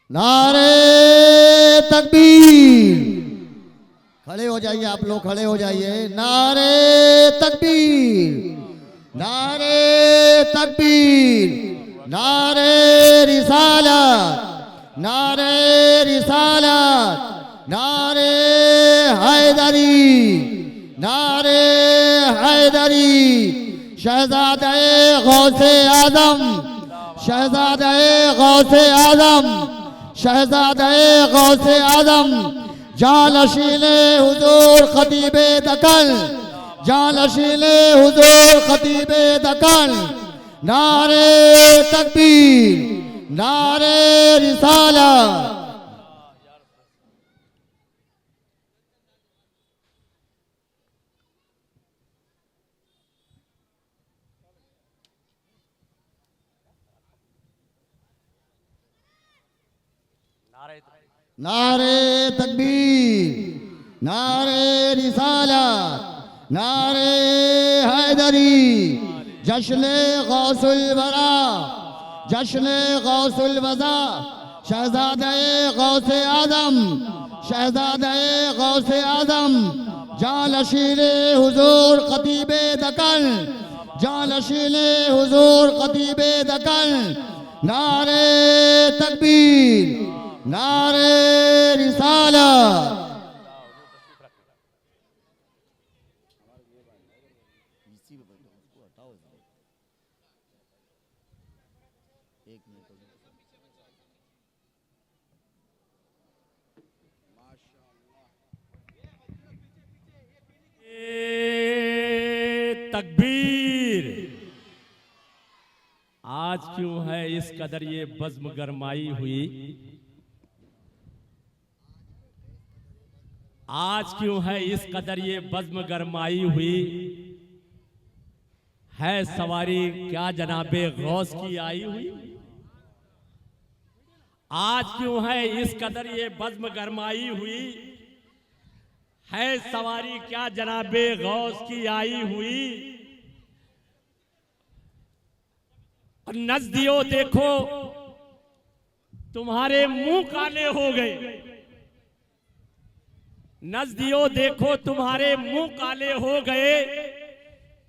नारे तकबीर। खड़े हो जाइए, आप लोग खड़े हो जाइए। नारे तकबीर, नारे तकबीर, नारे रिसालत, नारे रिसालत, नारे हैदरी, नारे हैदरी। शहजादे गौसे आजम, शहजादे गौसे आजम, शहजादे गौसे आजम, जालशीले हुजूर खतीबे दकन, जालशीले हुजूर खतीबे दकन। नारे तकबीर, नारे रिसालत। नारे तकबीर, नारे रिसालत, नारे हैदरी। जश्न गौसुल वरा, जश्न गौसुल वज़ा। शहजादे गौसे आजम, शहजादे गौसे आजम, जालशीले हुजूर खतीबे दकन, जालशीले हुजूर खतीबे दकन। नारे तकबीर, नारे रिसालत। तकबीर। आज क्यों है इस कदर ये बज़्म गरमाई हुई, आज क्यों है इस कदर ये बज़्म गरमाई हुई। है सवारी क्या जनाबे गौस की आई हुई। आज क्यों है इस कदर ये बज़्म गरमाई हुई। है सवारी क्या जनाबे गौस की आई हुई। और नज़दियो देखो तुम्हारे मुंह काले हो गए, नज़दियो देखो तुम्हारे मुंह काले हो गए।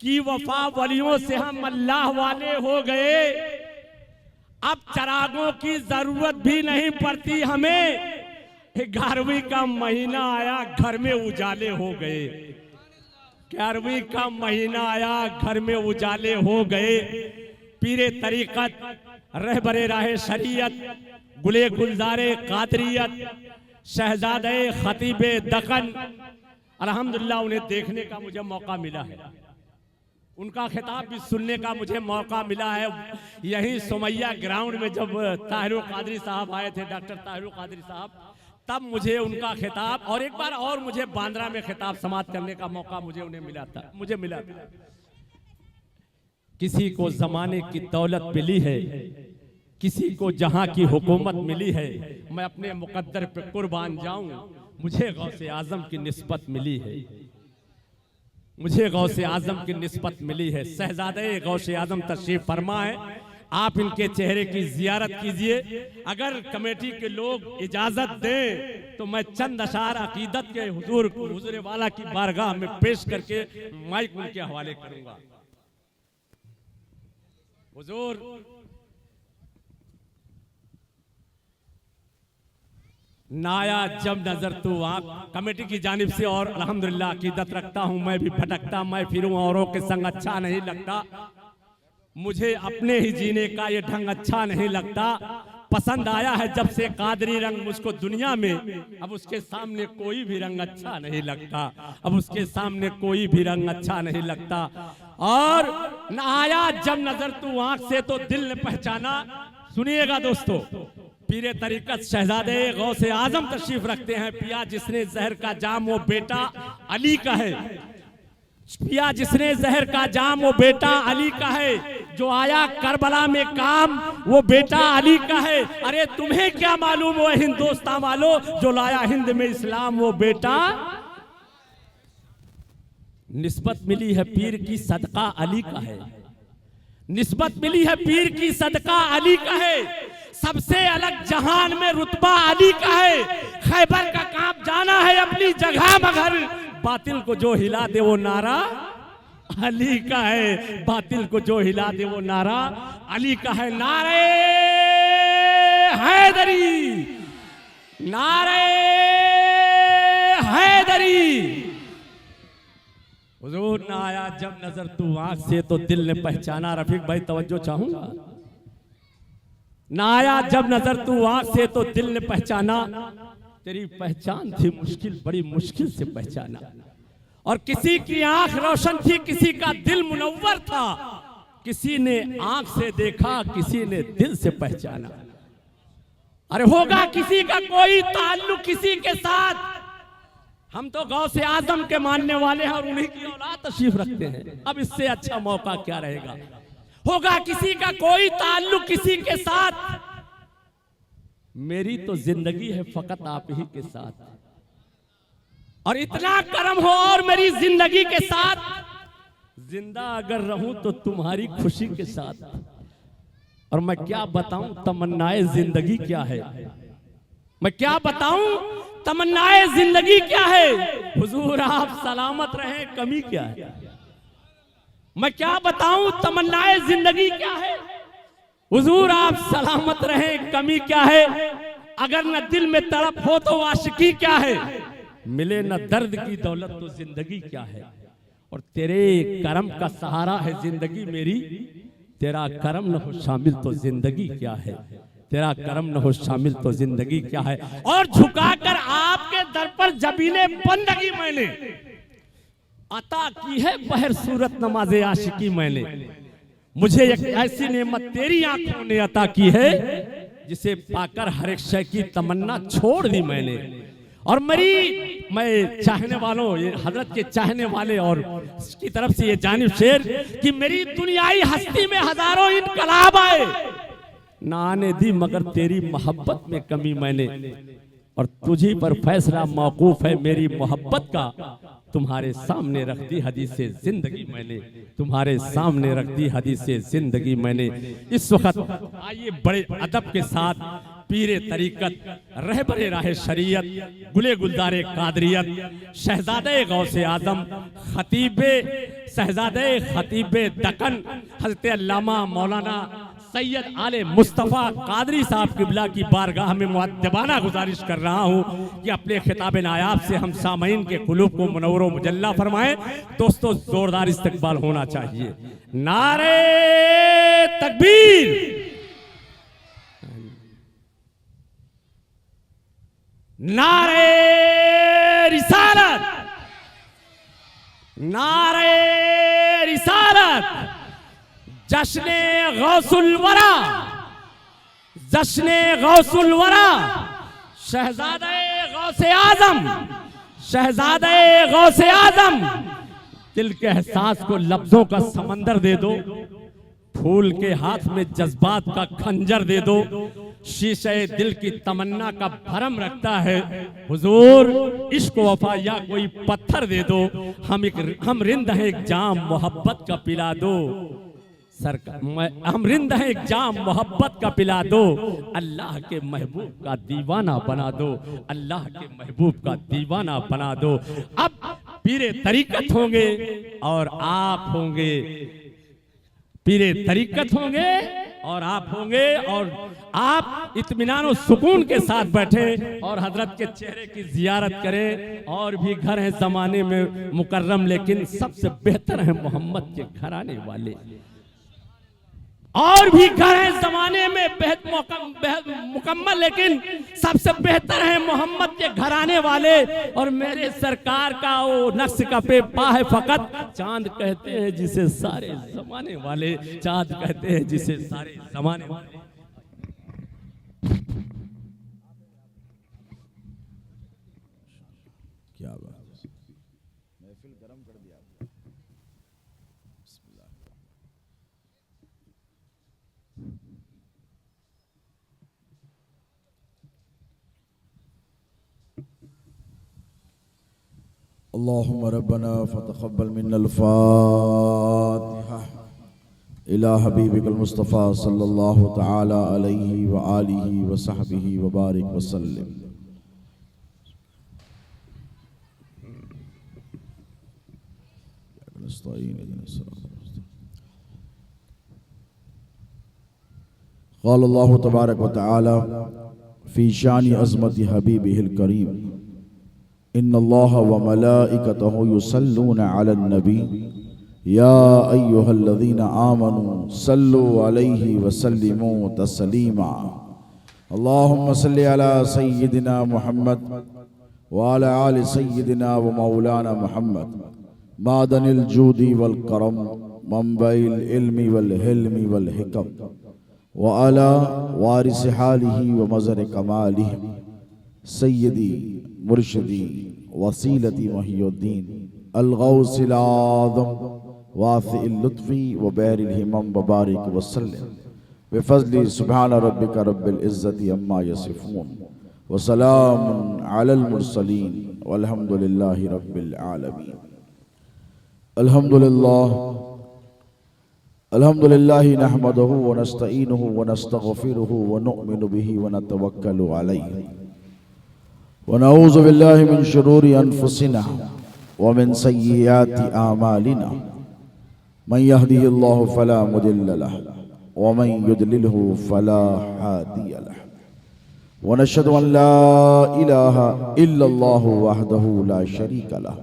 कि वफा वलियों से हम अल्लाह वाले हो गए। अब चरागों की जरूरत भी नहीं पड़ती हमें। 11वीं का महीना आया घर में उजाले हो गए, 11वीं का महीना आया घर में उजाले हो गए। पीरे तरीकत, रहबरे राहे शरीयत, गुले गुलजारे कादरियत, शहजादे खतीबे दकन, अल्हम्दुलिल्लाह उन्हें देखने का मुझे मौका मिला है, उनका खिताब भी सुनने का मुझे मौका मिला है। यही सुमैया ग्राउंड में जब ताहिरुल कादरी साहब आए थे, डॉक्टर ताहिरुल कादरी साहब, तब मुझे उनका खिताब और एक बार और मुझे बांद्रा में खिताब समाप्त करने का मौका मुझे मिला था। किसी को जमाने की दौलत मिली है, किसी को जहां की हुकूमत मिली है। मैं अपने मुकद्दर पे कुर्बान जाऊं, मुझे गौसे आजम की निस्बत मिली है, मुझे गौसे आजम की निस्बत मिली है। शहजादे गौसे आजम तशरीफ फरमा है, आप इनके चेहरे की जियारत कीजिए। अगर कमेटी के लोग इजाजत दें तो मैं चंद अशार अकीदत के हुजूर वाला की बारगाह में पेश करके माइक उनके हवाले करूंगा। हुजूर, नाया जब नजर तू आंख कमेटी की जानिब से, और अल्हम्दुलिल्लाह अकीदत रखता हूं मैं भी भटकता मैं फिरूं औरों के संग अच्छा नहीं लगता। मुझे अपने ही जीने का ये ढंग अच्छा नहीं लगता। पसंद आया है जब से कादरी रंग मुझको दुनिया में, अब उसके सामने कोई भी रंग अच्छा नहीं लगता, अब उसके सामने कोई भी रंग अच्छा नहीं लगता। और न आया जब नजर तू आंख से तो दिल ने पहचाना। सुनिएगा दोस्तों, पीरे तरीकत शहजादे गौसे आजम तशरीफ रखते हैं। पिया जिसने जहर का जाम वो बेटा अली का है, पिया जिसने जहर का जाम वो बेटा अली का है। जो आया करबला में काम वो बेटा अली का है। अरे तुम्हें क्या मालूम वो हिंदुस्तान वालों, जो लाया हिंद में इस्लाम वो बेटा। निस्बत मिली है पीर की सदका अली का है, निस्बत मिली है पीर की सदका अली का है। सबसे अलग जहान में रुतबा अली का है। खैबर का कांप जाना है अपनी जगह मगर बातिल को जो हिला दे वो नारा अली का है। बातिल को जो हिला दे वो नारा अली का है। नारे हैदरी, नारे हैदरी। हुजूर ना आया जब नजर तू आंख से तो दिल ने पहचाना। रफीक भाई तवज्जो चाहूंगा। ना आया जब नजर तू आंख से तो दिल ने पहचाना। तेरी पहचान थी मुश्किल, बड़ी मुश्किल से पहचाना। और किसी की आंख रोशन थी, किसी का दिल मुनव्वर था। किसी ने आंख से देखा, किसी ने दिल से पहचाना। अरे होगा किसी का कोई ताल्लुक किसी के साथ। हम तो गौसे आजम के मानने वाले हैं और उन्हीं की औलाद तशरीफ रखते हैं। अब इससे अच्छा मौका क्या रहेगा। होगा किसी का कोई ताल्लुक किसी के साथ। मेरी तो जिंदगी है फकत आप ही के साथ। और इतना करम हो और मेरी जिंदगी के साथ। जिंदा अगर रहूं तो तुम्हारी खुशी के साथ। और मैं क्या बताऊं तमन्नाए जिंदगी क्या है। मैं क्या बताऊं तमन्नाए जिंदगी क्या है। हुजूर आप सलामत रहें, कमी क्या है। मैं क्या बताऊं तमन्नाए जिंदगी क्या है। हुजूर आप सलामत रहें, कमी क्या है। अगर न दिल में तड़प हो तो आशिकी क्या है। मिले न दर्द की दौलत तो जिंदगी क्या है। और तेरे करम का सहारा है जिंदगी मेरी। तेरा करम न हो शामिल तो जिंदगी क्या है। तेरा करम न हो शामिल तो जिंदगी क्या है। और झुकाकर आपके दर पर जबीने बंदगी मैंने अता की है बहर सूरत नमाज़े आशिकी मैंने। मुझे एक ऐसी नेमत तेरी आंखों ने अता की है जिसे पाकर हर एक शय की तमन्ना छोड़ दी मैंने। और मैं चाहने वालों, ये हजरत के चाहने वाले और इसकी तरफ से ये जानिब शेर कि मेरी दुनियाई हस्ती में हजारों इनकलाब आए, ना आने दी मगर तेरी मोहब्बत में कमी मैंने। और तुझी पर फैसला मौकूफ है मेरी मोहब्बत का। तुम्हारे सामने रख दी हदीस से जिंदगी मैंने। तुम्हारे सामने रख दी हदीस से जिंदगी मैंने। इस वक्त आइए बड़े अदब के साथ पीरे तरीकत, रहबरे राह शरीयत, गुले गुलदारे कादरियत, शहजादे गौसे आजम, खतीबे शहजादे खतीबे दकन हजरत अल्लामा मौलाना सैयद आले मुस्तफ़ा कादरी साहब किबला की बारगाह में मुअद्दबाना गुजारिश कर रहा हूँ कि अपने खिताब नायाब से हम सामईन के कुलूब को मुनव्वर व मुजल्ला फरमाएं। दोस्तों जोरदार इस्तकबाल होना चाहिए। नारे तकबीर, नारे रिसालत, नारे रिसालत। जश्ने गौसुल वरा, जश्ने गौसुल वरा, शहजादे गौसे आजम, शहजादे गौसे आजम। दिल के एहसास को लफ्जों का समंदर दे दो, फूल के हाथ में जज्बात का खंजर दे दो। शीशे दिल की तमन्ना का भरम रखता है हुजूर, इश्क वफा या कोई पत्थर दे दो। हम रिंद हैं एक जाम मोहब्बत का पिला दो। हम रिंद हैं एक जाम मोहब्बत का पिला दो। अल्लाह के महबूब का दीवाना बना दो। अल्लाह के महबूब का दीवाना बना दो। अब पीरे तरीकत होंगे और आप होंगे, पीरे तरीकत होंगे और आप होंगे। और आप इत्मीनान और सुकून के साथ बैठे और हजरत के चेहरे की जियारत करें। और भी घर हैं जमाने में मुकर्रम, लेकिन सबसे बेहतर है मोहम्मद के घराने वाले। और भी घर हैं जमाने में मुकम्मल, लेकिन सबसे बेहतर है मोहम्मद के घराने वाले। और मेरे सरकार का वो नक्श का पे पा है फकत। चांद कहते हैं जिसे सारे जमाने वाले, चांद कहते हैं जिसे सारे जमाने वाले। क्या बात, महफिल गरम कर दिया। अल्लाहुम्मा रब्बना फतक़ब्बल मिन्नल फ़ातिहा इला हबीबिकल मुस्तफ़ा सल्लल्लाहु तआला अलैहि व आलिहि व सहबिहि व बारिक वसल्लम। क़ाल अल्लाहु तबारक व तआला फ़ी शानि अज़मति हबीबिहिल करीम इन्नल्लाहा व मलाइकतहु युसल्लूना अलन नबी या अय्युहल्लज़ीना आमनू सल्लु अलैहि व सल्लिमू तस्लीमा। अल्लाहुम्मा सल्लि अला सय्यिदिना मुहम्मद व अला आलि सय्यिदिना व मौलाना मुहम्मद मादनिल जूदी वल करम मंबइल इल्मी वल हिल्मी वल हिकम व अला वारिस हालिही व मज़र कमालिही सय्यदी मुर्शिदी वसीलती महियुद्दीन अल-गौसिल आज़म वासिइल लुत्फ़ी व बैरिल हिमम व बारिक वसल्लम बिफ़ज़्लि सुब्हान रब्बिका रब्बिल इज़्ज़ति अम्मा यसिफ़ून व सलामुन अलल मुरसलीन वल्हम्दुलिल्लाहि रब्बिल आलमीन। अल्हम्दुलिल्लाहि नहमदुहु व नस्तईनुहु व नस्तग़फिरुहु व नु'मिनु बिही व नतवक्कलु अलैहि व नऊज़ु बिल्लाहि मिन शुरूरि अनफुसिना व मिन सय्यिआति आमालिना मन यहदिहिल्लाहु फला मुदिल्ल लहु व मन युद्लिलहु फला हादिय लहु व नशहदु अन ला इलाहा इल्लल्लाहु वहदहु ला शरीका लहु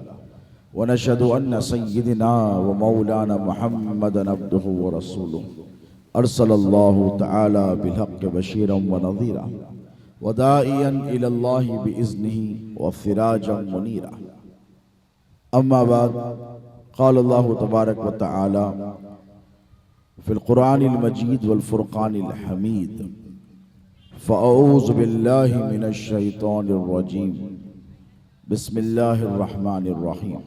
व नशहदु अन्न सय्यिदना व मौलाना मुहम्मदन अब्दुहु व रसूलुहु अरसलल्लाहु तआला बिल हक़्क़ि बशीरन व नज़ीरा व दाइयन इलल्लाहि बिइज़्निहि व सिराजन मुनीरा। अम्मा बाद क़ाल अल्लाहु तबारक व तआला फ़िल क़ुरआनिल मजीद वल फ़ुरक़ानिल हमीद फ़अऊज़ु बिल्लाहि मिनश शैतानिर रजीम बिस्मिल्लाहिर रहमानिर रहीम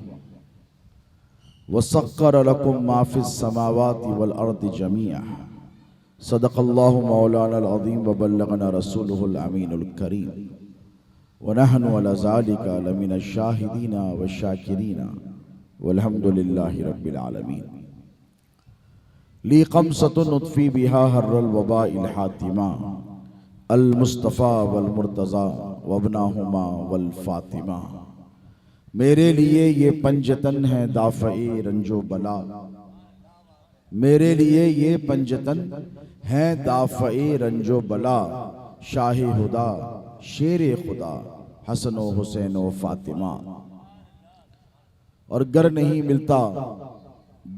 वसख्खर लकुम मा फ़िस समावाति वल अर्दि जमीअन सदक़ल्लाहु मौलानल अज़ीम व बल्लगना रसूलुहुल अमीनुल करीम व नहनु अला ज़ालिका लमिनश शाहिदीना व शाकिरीना वल्हम्दुलिल्लाहि रब्बिल आलमीन। ली क़म्सतुन उत्फ़ी बिहा हर्रल वबाइल हातिमा अल मुस्तफ़ा वल मुर्तज़ा वब्नाहुमा वल फ़ातिमा। मेरे लिए ये पंजतन है दाफ़ए रंजो बला, मेरे लिए ये पंजतन है दाफ़ए रंजो बला, शाह हुदा शेर खुदा हसन व हुसैन व फ़ातिमा। और गर नहीं मिलता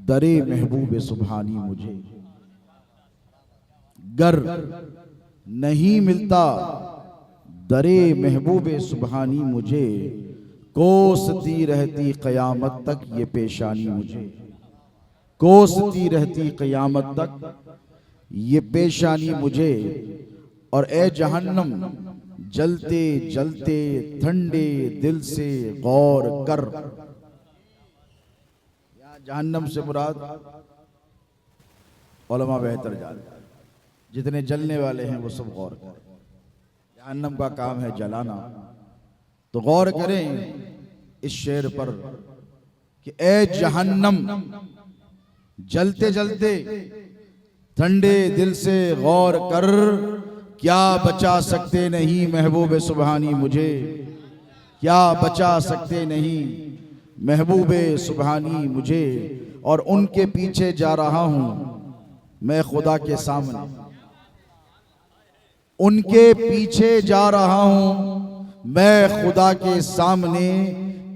दरे महबूब सुभानी मुझे, गर नहीं मिलता दरे महबूब सुभानी मुझे, कोसती रहती क़यामत तक ये पेशानी मुझे, कोसती रहती क़यामत तक ये पेशानी मुझे। और ए जहन्नम जलते जलते ठंडे दिल से गौर कर। जहन्नम से मुराद उलमा बेहतर जानते हैं, जितने जलने वाले हैं वो सब गौर करें। जहन्नम का काम है जलाना, तो गौर करें इस शेर पर कि ए जहन्नम जलते जलते ठंडे दिल से गौर कर, क्या बचा सकते नहीं महबूब सुभानी मुझे, क्या बचा सकते नहीं महबूब सुभानी मुझे। और उनके पीछे जा रहा हूं मैं खुदा के सामने, उनके पीछे जा रहा हूं मैं खुदा के सामने।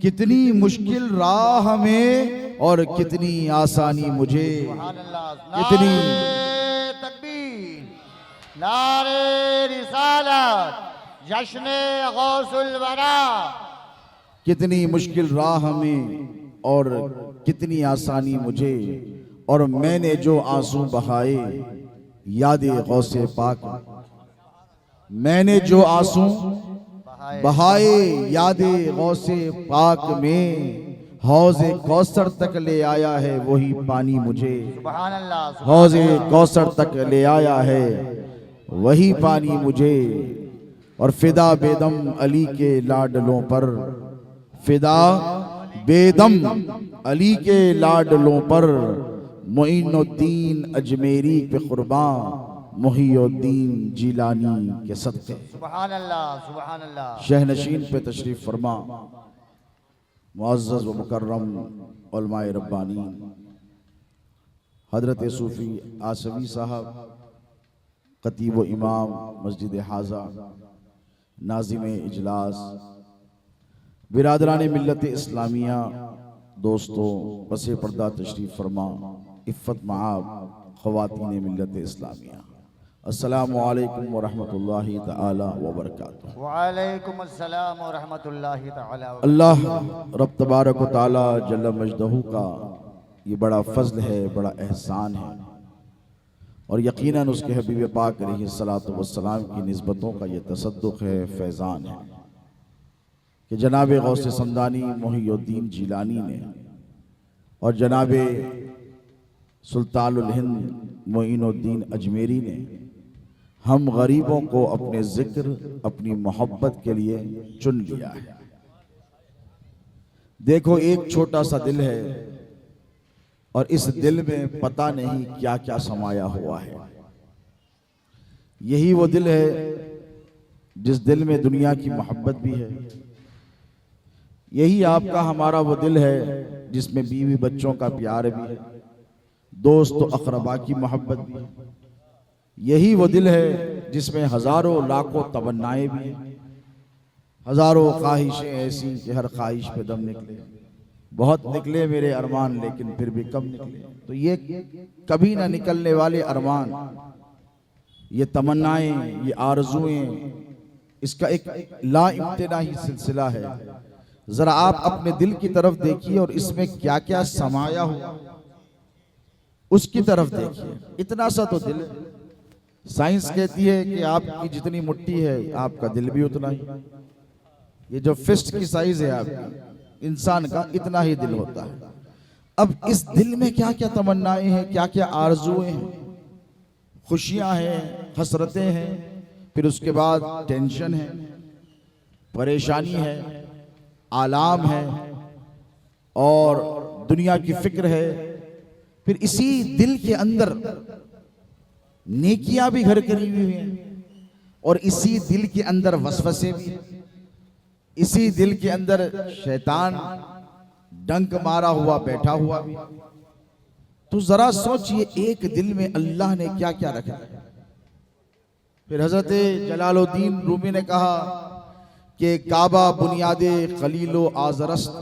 कितनी मुश्किल राह में और कितनी आसानी मुझे, कितनी तकबीर, नारे रिसालत, जश्ने गौसुल वरा। कितनी मुश्किल राह में और कितनी आसानी मुझे। और मैंने जो आंसू बहाए याद गौसे पाक, मैंने जो आंसू बहाए याद गौसे पाक में, हौज़े कौसर तक ले आया है वही पानी मुझे, हौज़े कौसर तक ले आया है वही पानी मुझे। और फिदा बेदम अली के लाडलों पर, फिदा बेदम अली के लाडलों पर, मोइनुद्दीन अजमेरी पे कुर्बान मुहियुद्दीन जिलानी के सदके। सुभान अल्लाह, सुभान अल्लाह। शहनशीन पे तशरीफ फरमा मुअज़्ज़ज़ व मुकर्रम उलमाए रब्बानी हजरत सूफी आसवी साहब, खतीब व इमाम मस्जिद हाजा, नाज़िम इजलास, बिरादरान मिल्लत इस्लामिया, दोस्तों पसे पर्दा तशरीफ फरमा, इफ़्फ़त मआब ख़वातीन मिल्लत इस्लामिया, अस्सलामु अलैकुम व रहमतुल्लाहि तआला व बरकातुहू। वालेकुम अस्सलाम व रहमतुल्लाहि तआला व अल्लाह रब तबारक व तआला जल्ल मजदहू का ये बड़ा फजल है, बड़ा एहसान है और यकीनन उसके हबीब पाक अलैहिस्सलातु वस्सलाम की निस्बतों का ये तसद्दुक़ है, फैज़ान है कि जनाब गौसे समदानी मुहियुद्दीन जिलानी ने और जनाब सुल्तानुल हिंद मोइनुद्दीन अजमेरी ने हम गरीबों को अपने जिक्र, अपनी मोहब्बत के लिए चुन लिया है। देखो एक छोटा सा दिल है और इस दिल में पता नहीं क्या क्या समाया हुआ है। यही वो दिल है जिस दिल में दुनिया की मोहब्बत भी है। यही आपका हमारा वो दिल है जिसमें बीवी बच्चों का प्यार भी है, दोस्त अक़रबा की मोहब्बत भी है। यही वो दिल है जिसमें हजारों लाखों तमन्नाएं भी हैं, हजारों ख्वाहिशें ऐसी कि हर ख्वाहिश पे दम निकले। बहुत निकले मेरे अरमान लेकिन फिर भी कम निकले। तो ये कभी ना निकलने वाले अरमान, ये तमन्नाएं, ये आरज़ुएं, इसका एक ला इम्तिनाही सिलसिला है। जरा आप अपने दिल की तरफ देखिए और इसमें क्या क्या समाया हुआ उसकी तरफ देखिए। इतना सा तो दिल है। साइंस कहती है कि आपकी जितनी मुट्ठी है आपका दिल भी उतना ही। ये जो फिस्ट की साइज है आपकी इंसान का, इतना ही दिल होता है। अब इस दिल में क्या क्या तमन्नाएं हैं, क्या क्या आरज़ुएं हैं, खुशियां हैं, हसरतें हैं, फिर उसके बाद टेंशन है, परेशानी है, आलाम है और दुनिया की फिक्र है। फिर इसी दिल के अंदर नेकियां भी घर करी हुई हैं और इसी दिल के अंदर वसवसे भी, इसी दिल के अंदर शैतान डंक मारा हुआ बैठा हुआ भी। तो जरा सोचिए एक दिल में अल्लाह ने क्या क्या रखा है। फिर हजरत जलालुद्दीन रूमी ने कहा कि काबा बुनियादे खलीलो आजरस्त,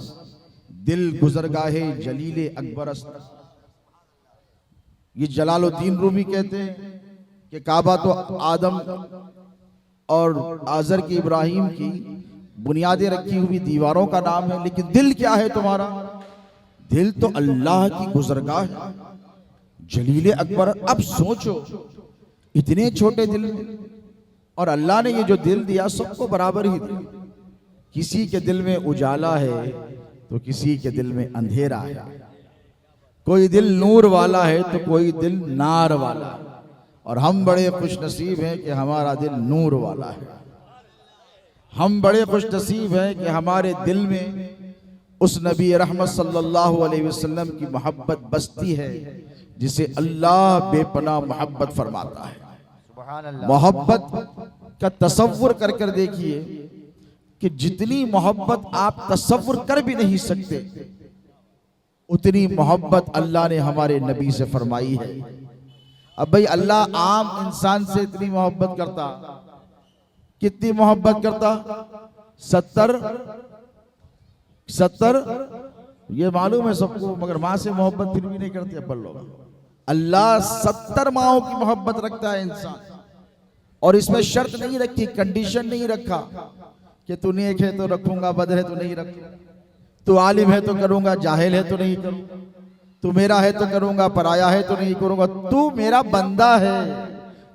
दिल गुजरगाहे जलीले अकबरस्त। ये जलालुद्दीन रूमी कहते हैं कि काबा तो आदम और आजर की इब्राहिम की बुनियादें रखी हुई दीवारों का नाम है, लेकिन दिल क्या है तुम्हारा? दिल तो अल्लाह की गुजरगाह है, जलीले अकबर। अब सोचो इतने छोटे दिल में, और अल्लाह ने ये जो दिल दिया सबको बराबर ही दिया। किसी के दिल में उजाला है तो किसी के दिल में अंधेरा है। कोई दिल नूर वाला है तो कोई दिल नार वाला है। और हम बड़े खुश नसीब हैं कि हमारा दिल नूर वाला है। हम बड़े खुश नसीब हैं कि हमारे दिल में उस नबी रहमत सल्लल्लाहु अलैहि वसल्लम की मोहब्बत बसती है जिसे अल्लाह बेपनाह मोहब्बत फरमाता है। मोहब्बत का तसव्वुर कर कर देखिए कि जितनी मोहब्बत आप तसव्वुर कर भी नहीं सकते उतनी मोहब्बत अल्लाह ने हमारे नबी से फरमाई है। अब भाई अल्लाह आम इंसान से इतनी मोहब्बत करता, कितनी मोहब्बत करता? 70 ये मालूम है सबको, मगर माँ से मोहब्बत फिर भी नहीं करती अपन लोग। अल्लाह 70 माओं की मोहब्बत रखता है इंसान, और इसमें शर्त नहीं रखी, कंडीशन नहीं रखा कि तू नेक है तो रखूंगा, बद है तो नहीं रखूंगा, तू आलिम है तो करूंगा, जाहिल है तो नहीं करूंगा, तू मेरा है तो करूंगा, पराया है तो नहीं करूंगा। तू मेरा बंदा है,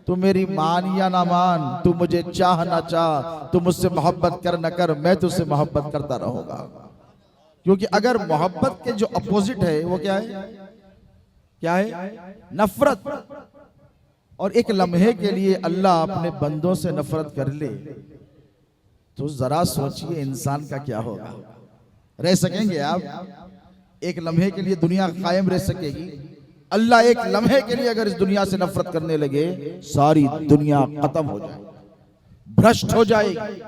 तू मेरी मान या ना मान, तू मुझे चाह ना चाह, तू मुझसे मोहब्बत कर न कर, मैं तुझसे मोहब्बत करता रहूंगा। क्योंकि अगर मोहब्बत के जो अपोजिट है वो क्या है? क्या है? नफरत। और एक लम्हे के लिए अल्लाह अपने बंदों से नफरत कर ले तो जरा सोचिए इंसान का क्या होगा। रह सकेंगे आप? एक लम्हे के लिए दुनिया कायम रह सकेगी? अल्लाह एक लम्हे के लिए अगर इस दुनिया से नफरत करने लगे, सारी दुनिया खत्म हो जाएगी, भ्रष्ट हो जाएगी,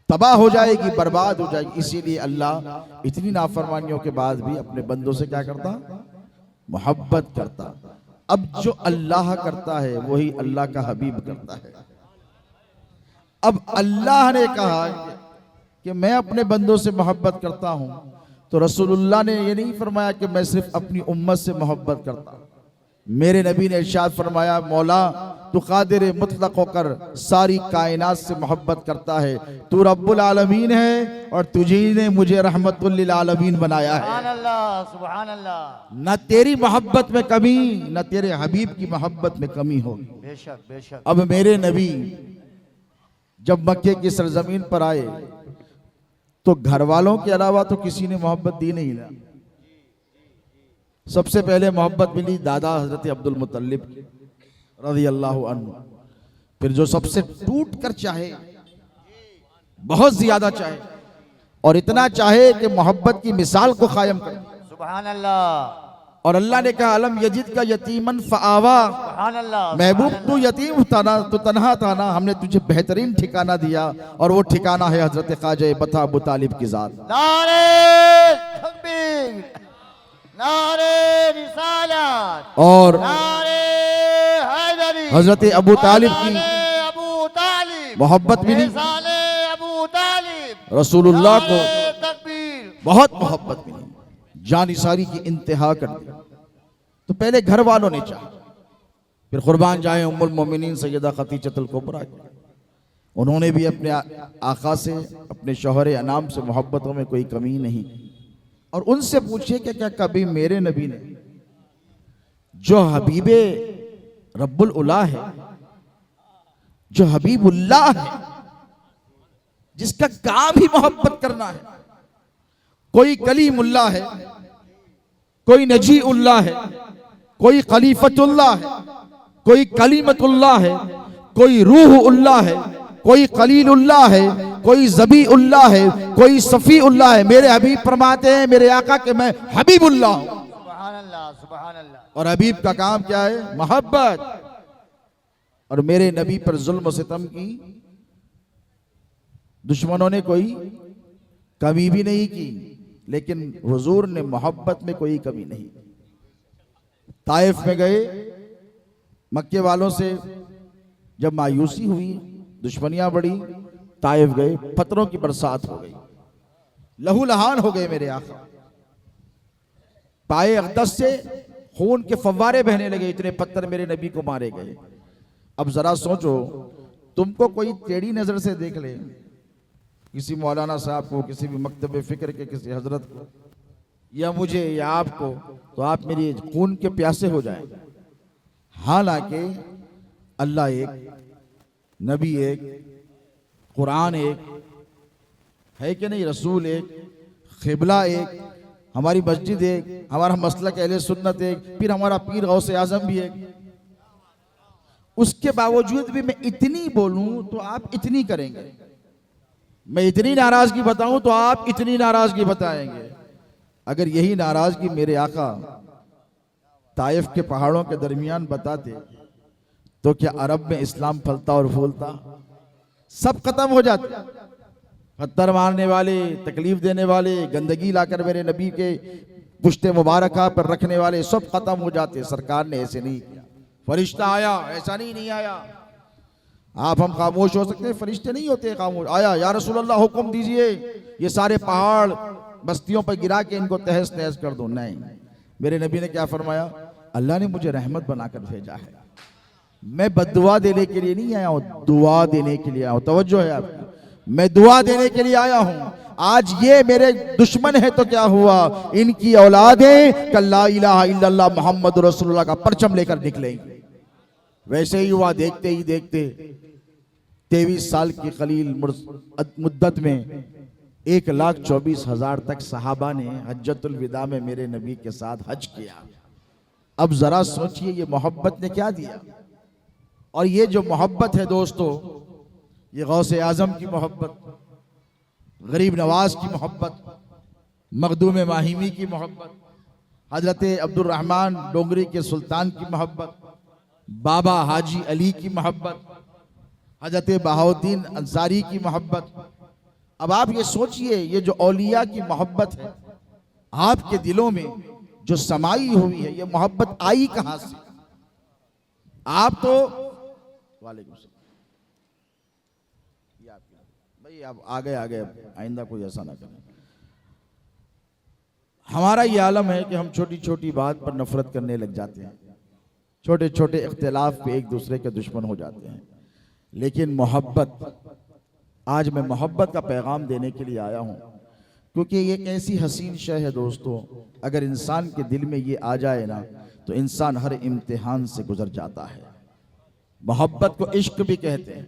तबाह हो जाएगी, बर्बाद हो जाएगी। इसीलिए अल्लाह इतनी नाफरमानियों के बाद भी अपने बंदों से क्या करता? मोहब्बत करता। अब जो अल्लाह करता है वही अल्लाह का हबीब करता है। अब अल्लाह ने कहा कि मैं अपने बंदों से मोहब्बत करता हूं, तो रसूलुल्लाह ने ये नहीं फरमाया कि मैं सिर्फ अपनी उम्मत से मोहब्बत करता हूं। मेरे नबी ने इरशाद फरमाया, मौला तू कादिर मुतलक होकर सारी कायनात से मोहब्बत करता है, तू रब्बुल आलमीन है और तुझी ने मुझे रहमतुल लिल आलमीन बनाया है। सुभान अल्लाह, सुभान अल्लाह। न तेरी मोहब्बत में कमी, न तेरे हबीब की मोहब्बत में कमी होगी। बेशक बेशक। अब मेरे नबी जब मक्के की सरजमीन पर आए तो घर वालों के अलावा तो किसी ने मोहब्बत दी नहीं ना। सबसे पहले मोहब्बत मिली दादा हजरत अब्दुल मुत्तलिब रज़ी अल्लाह अन्हु। फिर जो सबसे टूट कर चाहे, बहुत ज्यादा चाहे और इतना चाहे कि मोहब्बत की मिसाल को कायम कर। सुभान अल्लाह। और अल्लाह ने कहा, अलम यजिद का यतीमन फआवा, सुभान अल्लाह। महबूब तू यतीम था ना, तू तन्हा था ना, हमने तुझे बेहतरीन ठिकाना दिया और वो ठिकाना है हजरत ख्वाजा बता अबू तालिब की जात। नारे तकबीर, नारे रिसालत और नारे हैदरी, हजरत अबू तालिब की अबू तालिब मोहब्बत मिली, साले अबू तालिब रसूलुल्लाह को नारे तकबीर, बहुत मोहब्बत मिली, जानिसारी की इंतहा कर दी। तो पहले घर वालों ने चाहा, फिर कुर्बान जाए उम्मुल मोमिनीन सैयदा खदीजतुल कुबरा, उन्होंने भी अपने आका से, अपने शौहर अनाम से मोहब्बतों में कोई कमी नहीं। और उनसे पूछिए कि क्या कभी मेरे नबी ने, जो हबीबे रब्बुल उला है, जो हबीबुल्लाह है, जिसका काम ही मोहब्बत करना है, कोई कलीमुल्लाह है, कोई नजीउल्लाह है, कोई खलीफतुल्लाह है, कोई कलीमतुल्लाह है, कोई रूहुल्लाह है, कोई खलीलुल्लाह है, कोई ज़बीउल्लाह है, कोई सफ़ीउल्लाह है। मेरे हबीब फरमाते हैं मेरे आका के मैं हबीबुल्लाह हूं। सुभान अल्लाह, सुभान अल्लाह। और हबीब का काम क्या है? मोहब्बत। और मेरे नबी पर जुल्म सितम की दुश्मनों ने कोई कमी भी नहीं की, लेकिन हुजूर ने मोहब्बत में कोई कमी नहीं। ताइफ में गए, मक्के वालों से जब मायूसी हुई, दुश्मनियां बढ़ी, ताइफ गए, पत्थरों की बरसात हो गई, लहू लहान हो गए मेरे आका। पाए अक़दस से खून के फव्वारे बहने लगे, इतने पत्थर मेरे नबी को मारे गए। अब जरा सोचो, तुमको कोई टेढ़ी नजर से देख ले, किसी मौलाना साहब को, किसी भी मकतब फिक्र के किसी हजरत को, या मुझे या आपको, तो आप मेरी खून के प्यासे हो जाएंगे। हालांकि अल्लाह एक, नबी एक, कुरान एक है कि नहीं, रसूल एक, क़िबला एक, हमारी मस्जिद एक, हमारा मसलक अहले सुन्नत एक, फिर हमारा पीर गौसे आजम भी एक। उसके बावजूद भी मैं इतनी बोलूं तो आप इतनी करेंगे, मैं इतनी नाराजगी बताऊं तो आप इतनी नाराजगी बताएंगे। अगर यही नाराजगी मेरे आका ताइफ के पहाड़ों के दरमियान बताते तो क्या अरब में इस्लाम फलता और फूलता? सब खत्म हो जाते। पत्थर मारने वाले, तकलीफ देने वाले, गंदगी लाकर मेरे नबी के पुश्ते मुबारका पर रखने वाले सब खत्म हो जाते। सरकार ने ऐसे नहीं किया। फरिश्ता आया, ऐसा नहीं आया। आप हम खामोश हो सकते हैं, फरिश्ते नहीं होते खामोश। आया, या रसूलल्लाह हुक्म दीजिए ये सारे पहाड़ बस्तियों पर गिरा के इनको तहस नहस कर दो। नहीं, मेरे नबी ने क्या फरमाया? अल्लाह ने मुझे रहमत बनाकर भेजा है, मैं बद्दुआ देने के लिए नहीं आया हूं, दुआ देने के लिए आया हूं। तवज्जो है आपकी, मैं दुआ देने के लिए आया हूं। आज ये मेरे दुश्मन है तो क्या हुआ, इनकी औलादें कल ला इलाहा इल्लल्लाह मोहम्मद रसूलुल्लाह का परचम लेकर निकलेंगी। वैसे ही हुआ। देखते ही देखते 23 साल की कलील मुद्दत में 1,24,000 तक सहाबा ने हज्जतुल विदा में मेरे नबी के साथ हज किया। अब जरा सोचिए ये मोहब्बत ने क्या दिया। और ये जो मोहब्बत है दोस्तों, ये गौसे आजम की मोहब्बत, गरीब नवाज की मोहब्बत, मखदूम माहिमी की मोहब्बत, हजरत अब्दुल रहमान डोंगरी के सुल्तान की मोहब्बत, बाबा हाजी अली की मोहब्बत, हजरत बहाउद्दीन अंसारी की मोहब्बत। अब आप ये सोचिए, ये जो औलिया की मोहब्बत है आपके दिलों में जो समाई हुई है, ये मोहब्बत आई कहां से? आप तो वालेकुम सलाम भाई, आप आ गए, आइंदा कोई ऐसा ना करें। हमारा ये आलम है कि हम छोटी छोटी बात पर नफरत करने लग जाते हैं, छोटे छोटे इख्तिलाफ पे एक दूसरे के दुश्मन हो जाते हैं। लेकिन मोहब्बत, आज मैं मोहब्बत का पैगाम देने के लिए आया हूं, क्योंकि ये एक ऐसी हसीन शय है दोस्तों, अगर इंसान के दिल में ये आ जाए ना तो इंसान हर इम्तिहान से गुजर जाता है। मोहब्बत को इश्क भी कहते हैं।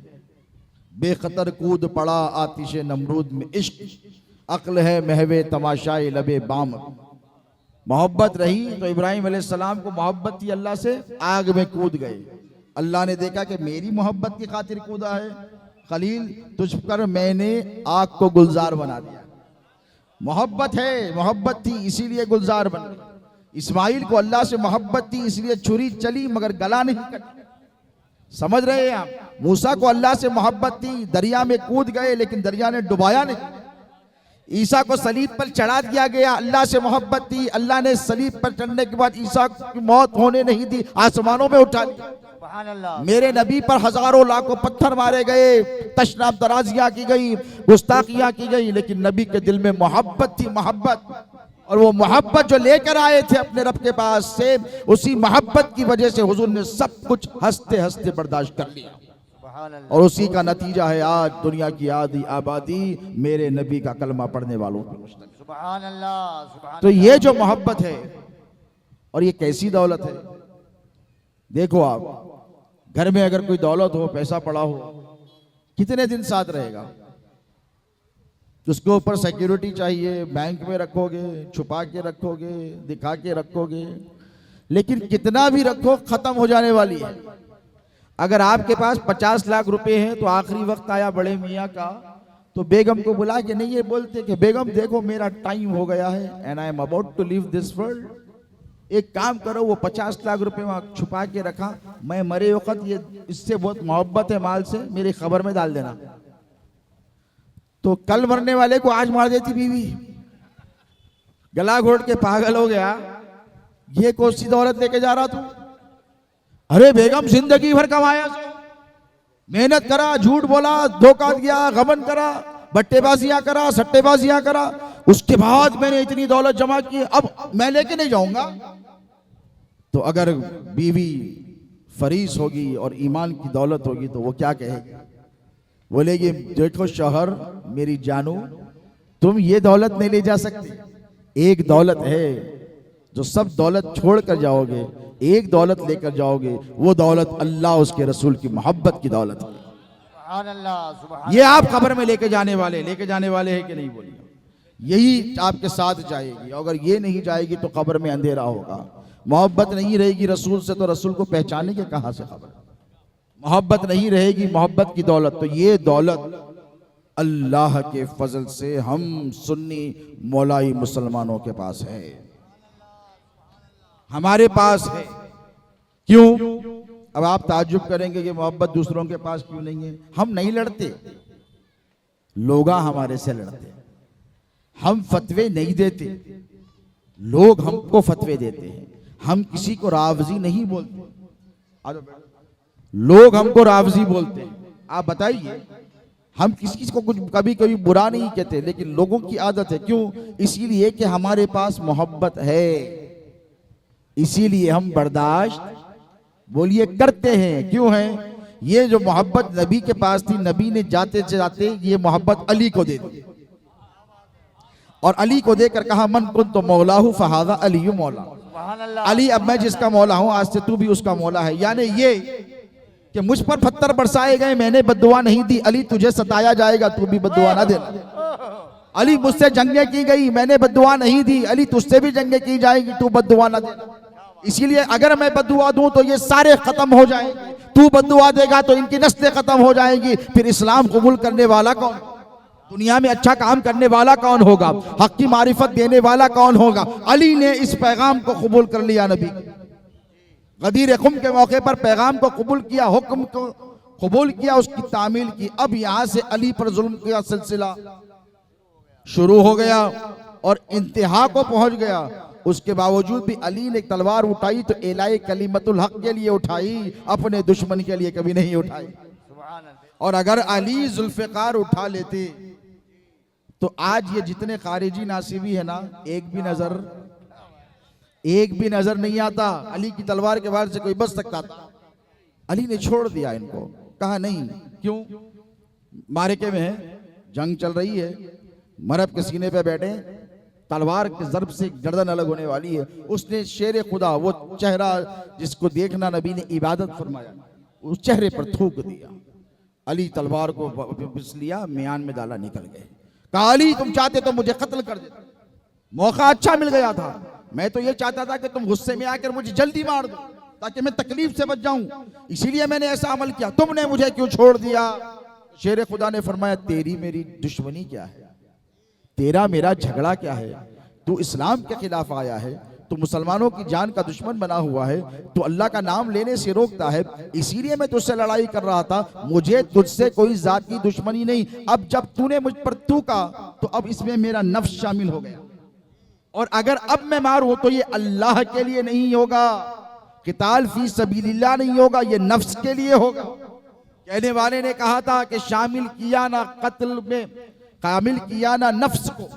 बेखतर कूद पड़ा आतिशे नमरूद में इश्क, अक्ल है महवे तमाशाए लबे बाम। मोहब्बत रही तो इब्राहिम अलैहिस्सलाम को मोहब्बत थी अल्लाह से, आग में कूद गए। अल्लाह ने देखा कि मेरी मोहब्बत की खातिर कूदा है, खलील तुझ पर मैंने आग को गुलजार बना दिया। मोहब्बत है, मोहब्बत थी इसीलिए गुलजार बन गई। इस्माइल को अल्लाह से मोहब्बत थी इसलिए छुरी चली मगर गला नहीं कटा। समझ रहे हैं आप? मूसा को अल्लाह से मोहब्बत थी, दरिया में कूद गए लेकिन दरिया ने डुबाया नहीं। ईसा को सलीब पर चढ़ा दिया गया, अल्लाह से मोहब्बत थी, अल्लाह ने सलीब पर चढ़ने के बाद ईसा की मौत होने नहीं दी, आसमानों में उठा लिया। सुभान अल्लाह। मेरे नबी पर हजारों लाखों पत्थर मारे गए, तशनाब दराजियां की गई, गुस्ताखियां की गई, लेकिन नबी के दिल में मोहब्बत थी, मोहब्बत। और वो मोहब्बत जो लेकर आए थे अपने रब के पास से, उसी मोहब्बत की वजह से हुजूर ने सब कुछ हंसते हंसते बर्दाश्त कर लिया। सुभान अल्लाह। और उसी का नतीजा है आज दुनिया की आधी आबादी मेरे नबी का कलमा पढ़ने वालों की मुश्तमिल। सुभान अल्लाह। सुभान तो ये जो मोहब्बत है, और ये कैसी दौलत है? देखो आप, घर में अगर कोई दौलत हो, पैसा पड़ा हो, कितने दिन साथ रहेगा? उसके ऊपर सिक्योरिटी चाहिए, बैंक में रखोगे, छुपा के रखोगे, दिखा के रखोगे, लेकिन कितना भी रखो खत्म हो जाने वाली है। अगर आपके पास 50 लाख रुपए हैं तो आखिरी वक्त आया बड़े मियाँ का, तो बेगम को बुला के नहीं ये बोलते कि बेगम देखो मेरा टाइम हो गया है, and I am about to leave this world. एक काम करो, वो 50 लाख रुपए वहां छुपा के रखा, मैं मरे वक्त ये इससे बहुत मोहब्बत है माल से, मेरी खबर में डाल देना। तो कल मरने वाले को आज मार देती बीवी, गला घोट के पागल हो गया, ये कौन सी दौलत लेके जा रहा तू? अरे बेगम जिंदगी भर कमाया, मेहनत करा, झूठ बोला, धोखा दिया, गबन करा, बट्टेबाजियां करा, सट्टेबाजियां करा, उसके बाद मैंने इतनी दौलत जमा की, अब मैं लेके नहीं जाऊंगा। तो अगर बीवी फरीस होगी और ईमान की दौलत होगी तो वो क्या कहेगी? बोलेगी देखो शौहर मेरी जानू, तुम ये दौलत नहीं ले जा सकते। एक दौलत है जो सब दौलत छोड़ कर जाओगे, एक दौलत लेकर जाओगे, वो दौलत अल्लाह उसके रसूल की मोहब्बत की दौलत है। सुभान अल्लाह। सुभान ये आप कब्र में लेके जाने वाले हैं कि नहीं? बोलिए, यही आपके साथ जाएगी। अगर ये नहीं जाएगी तो कब्र में अंधेरा होगा। मोहब्बत नहीं रहेगी रसूल से तो रसूल को पहचानेंगे कहां से खबर? मोहब्बत नहीं रहेगी मोहब्बत की दौलत, तो ये दौलत अल्लाह के फजल से हम सुन्नी मौलाई मुसलमानों के पास है, हमारे पास है। क्यों? अब आप ताज्जुब करेंगे कि मोहब्बत दूसरों के पास क्यों नहीं है? हम नहीं लड़ते, लोग हमारे से लड़ते। हम फतवे नहीं देते, लोग हमको फतवे देते हैं। हम किसी को रावजी नहीं बोलते, लोग हमको रावजी बोलते हैं। आप बताइए, हम किसी को कुछ कभी कभी बुरा नहीं कहते, लेकिन लोगों की आदत है। क्यों? इसीलिए कि हमारे पास मोहब्बत है, इसीलिए हम बर्दाश्त बोलिए करते हैं। क्यों है? ये जो मोहब्बत नबी के पास थी, नबी ने जाते जाते ये मोहब्बत अली को दे दी, और अली को देकर कहा मन कुन तो मौलाहू फहादा अली मौला। सुभान अल्लाह। अली अब मैं जिसका मौला हूं आज से तू भी उसका मौला है। यानी ये कि मुझ पर पत्थर बरसाए गए, मैंने बद्दुआ नहीं दी, अली तुझे सताया जाएगा तू भी बद्दुआ ना देना। अली मुझसे जंगें की गई, मैंने बद्दुआ नहीं दी, अली तुझसे भी जंगें की जाएगी, तू बद्दुआ ना देना। इसीलिए अगर मैं बद्दुआ दूं तो ये सारे खत्म हो जाएंगे, तू बद्दुआ देगा तो इनकी नस्लें खत्म हो जाएंगी, फिर इस्लाम कबूल करने वाला कौन? दुनिया में अच्छा काम करने वाला कौन होगा, हक की मारिफत देने वाला कौन होगा। अली ने इस पैगाम को कबूल कर लिया। नबी गदीर खुम के मौके पर पैगाम को कबूल किया, हुक्म को कबूल किया, उसकी तामील की। अब यहां से अली पर जुल्म का सिलसिला शुरू हो गया और इंतहा को पहुंच गया। उसके बावजूद भी अली ने तलवार उठाई तो एलाए कलीमतुल हक के लिए उठाई, अपने दुश्मन के लिए कभी नहीं उठाई। सुभान अल्लाह। और अगर अली जुल्फिकार उठा लेते तो आज ये जितने खारिजी नासिबी है ना, एक भी नजर नहीं आता। अली की तलवार के वार से कोई बच सकता था। अली ने छोड़ दिया इनको, कहा नहीं। क्यों? मारके में है, जंग चल रही है, मरब के सीने पे बैठे, तलवार के ज़र्ब से गर्दन अलग होने वाली है। उसने शेर खुदा, वो चेहरा जिसको देखना नबी ने इबादत फरमाया, उस चेहरे पर थूक दिया। अली तलवार को पिस लिया, मियान में डाला, निकल गए। कहा अली तुम चाहते तो मुझे कत्ल कर देते, मौका अच्छा मिल गया था। मैं तो ये चाहता था कि तुम गुस्से में आकर मुझे जल्दी मार दो ताकि मैं तकलीफ से बच जाऊं, इसीलिए मैंने ऐसा अमल किया। तुमने मुझे क्यों छोड़ दिया? शेर खुदा ने फरमाया तेरी मेरी दुश्मनी क्या है, तेरा मेरा झगड़ा क्या है? तू इस्लाम के खिलाफ आया है, तू मुसलमानों की जान का दुश्मन बना हुआ है, तू अल्लाह का नाम लेने से रोकता है, इसीलिए मैं तुझसे लड़ाई कर रहा था। मुझे तुझसे कोई जात की दुश्मनी नहीं। अब जब तूने मुझ पर थूका तो अब इसमें मेरा नफ्स शामिल हो गया, और अगर अब मैं मारूं तो ये अल्लाह के लिए नहीं होगा, क़िताल फी सबीलिल्लाह नहीं होगा, ये नफ्स के लिए होगा। कहने वाले ने कहा था कि शामिल किया ना कत्ल में, कामिल किया ना नफ्स को,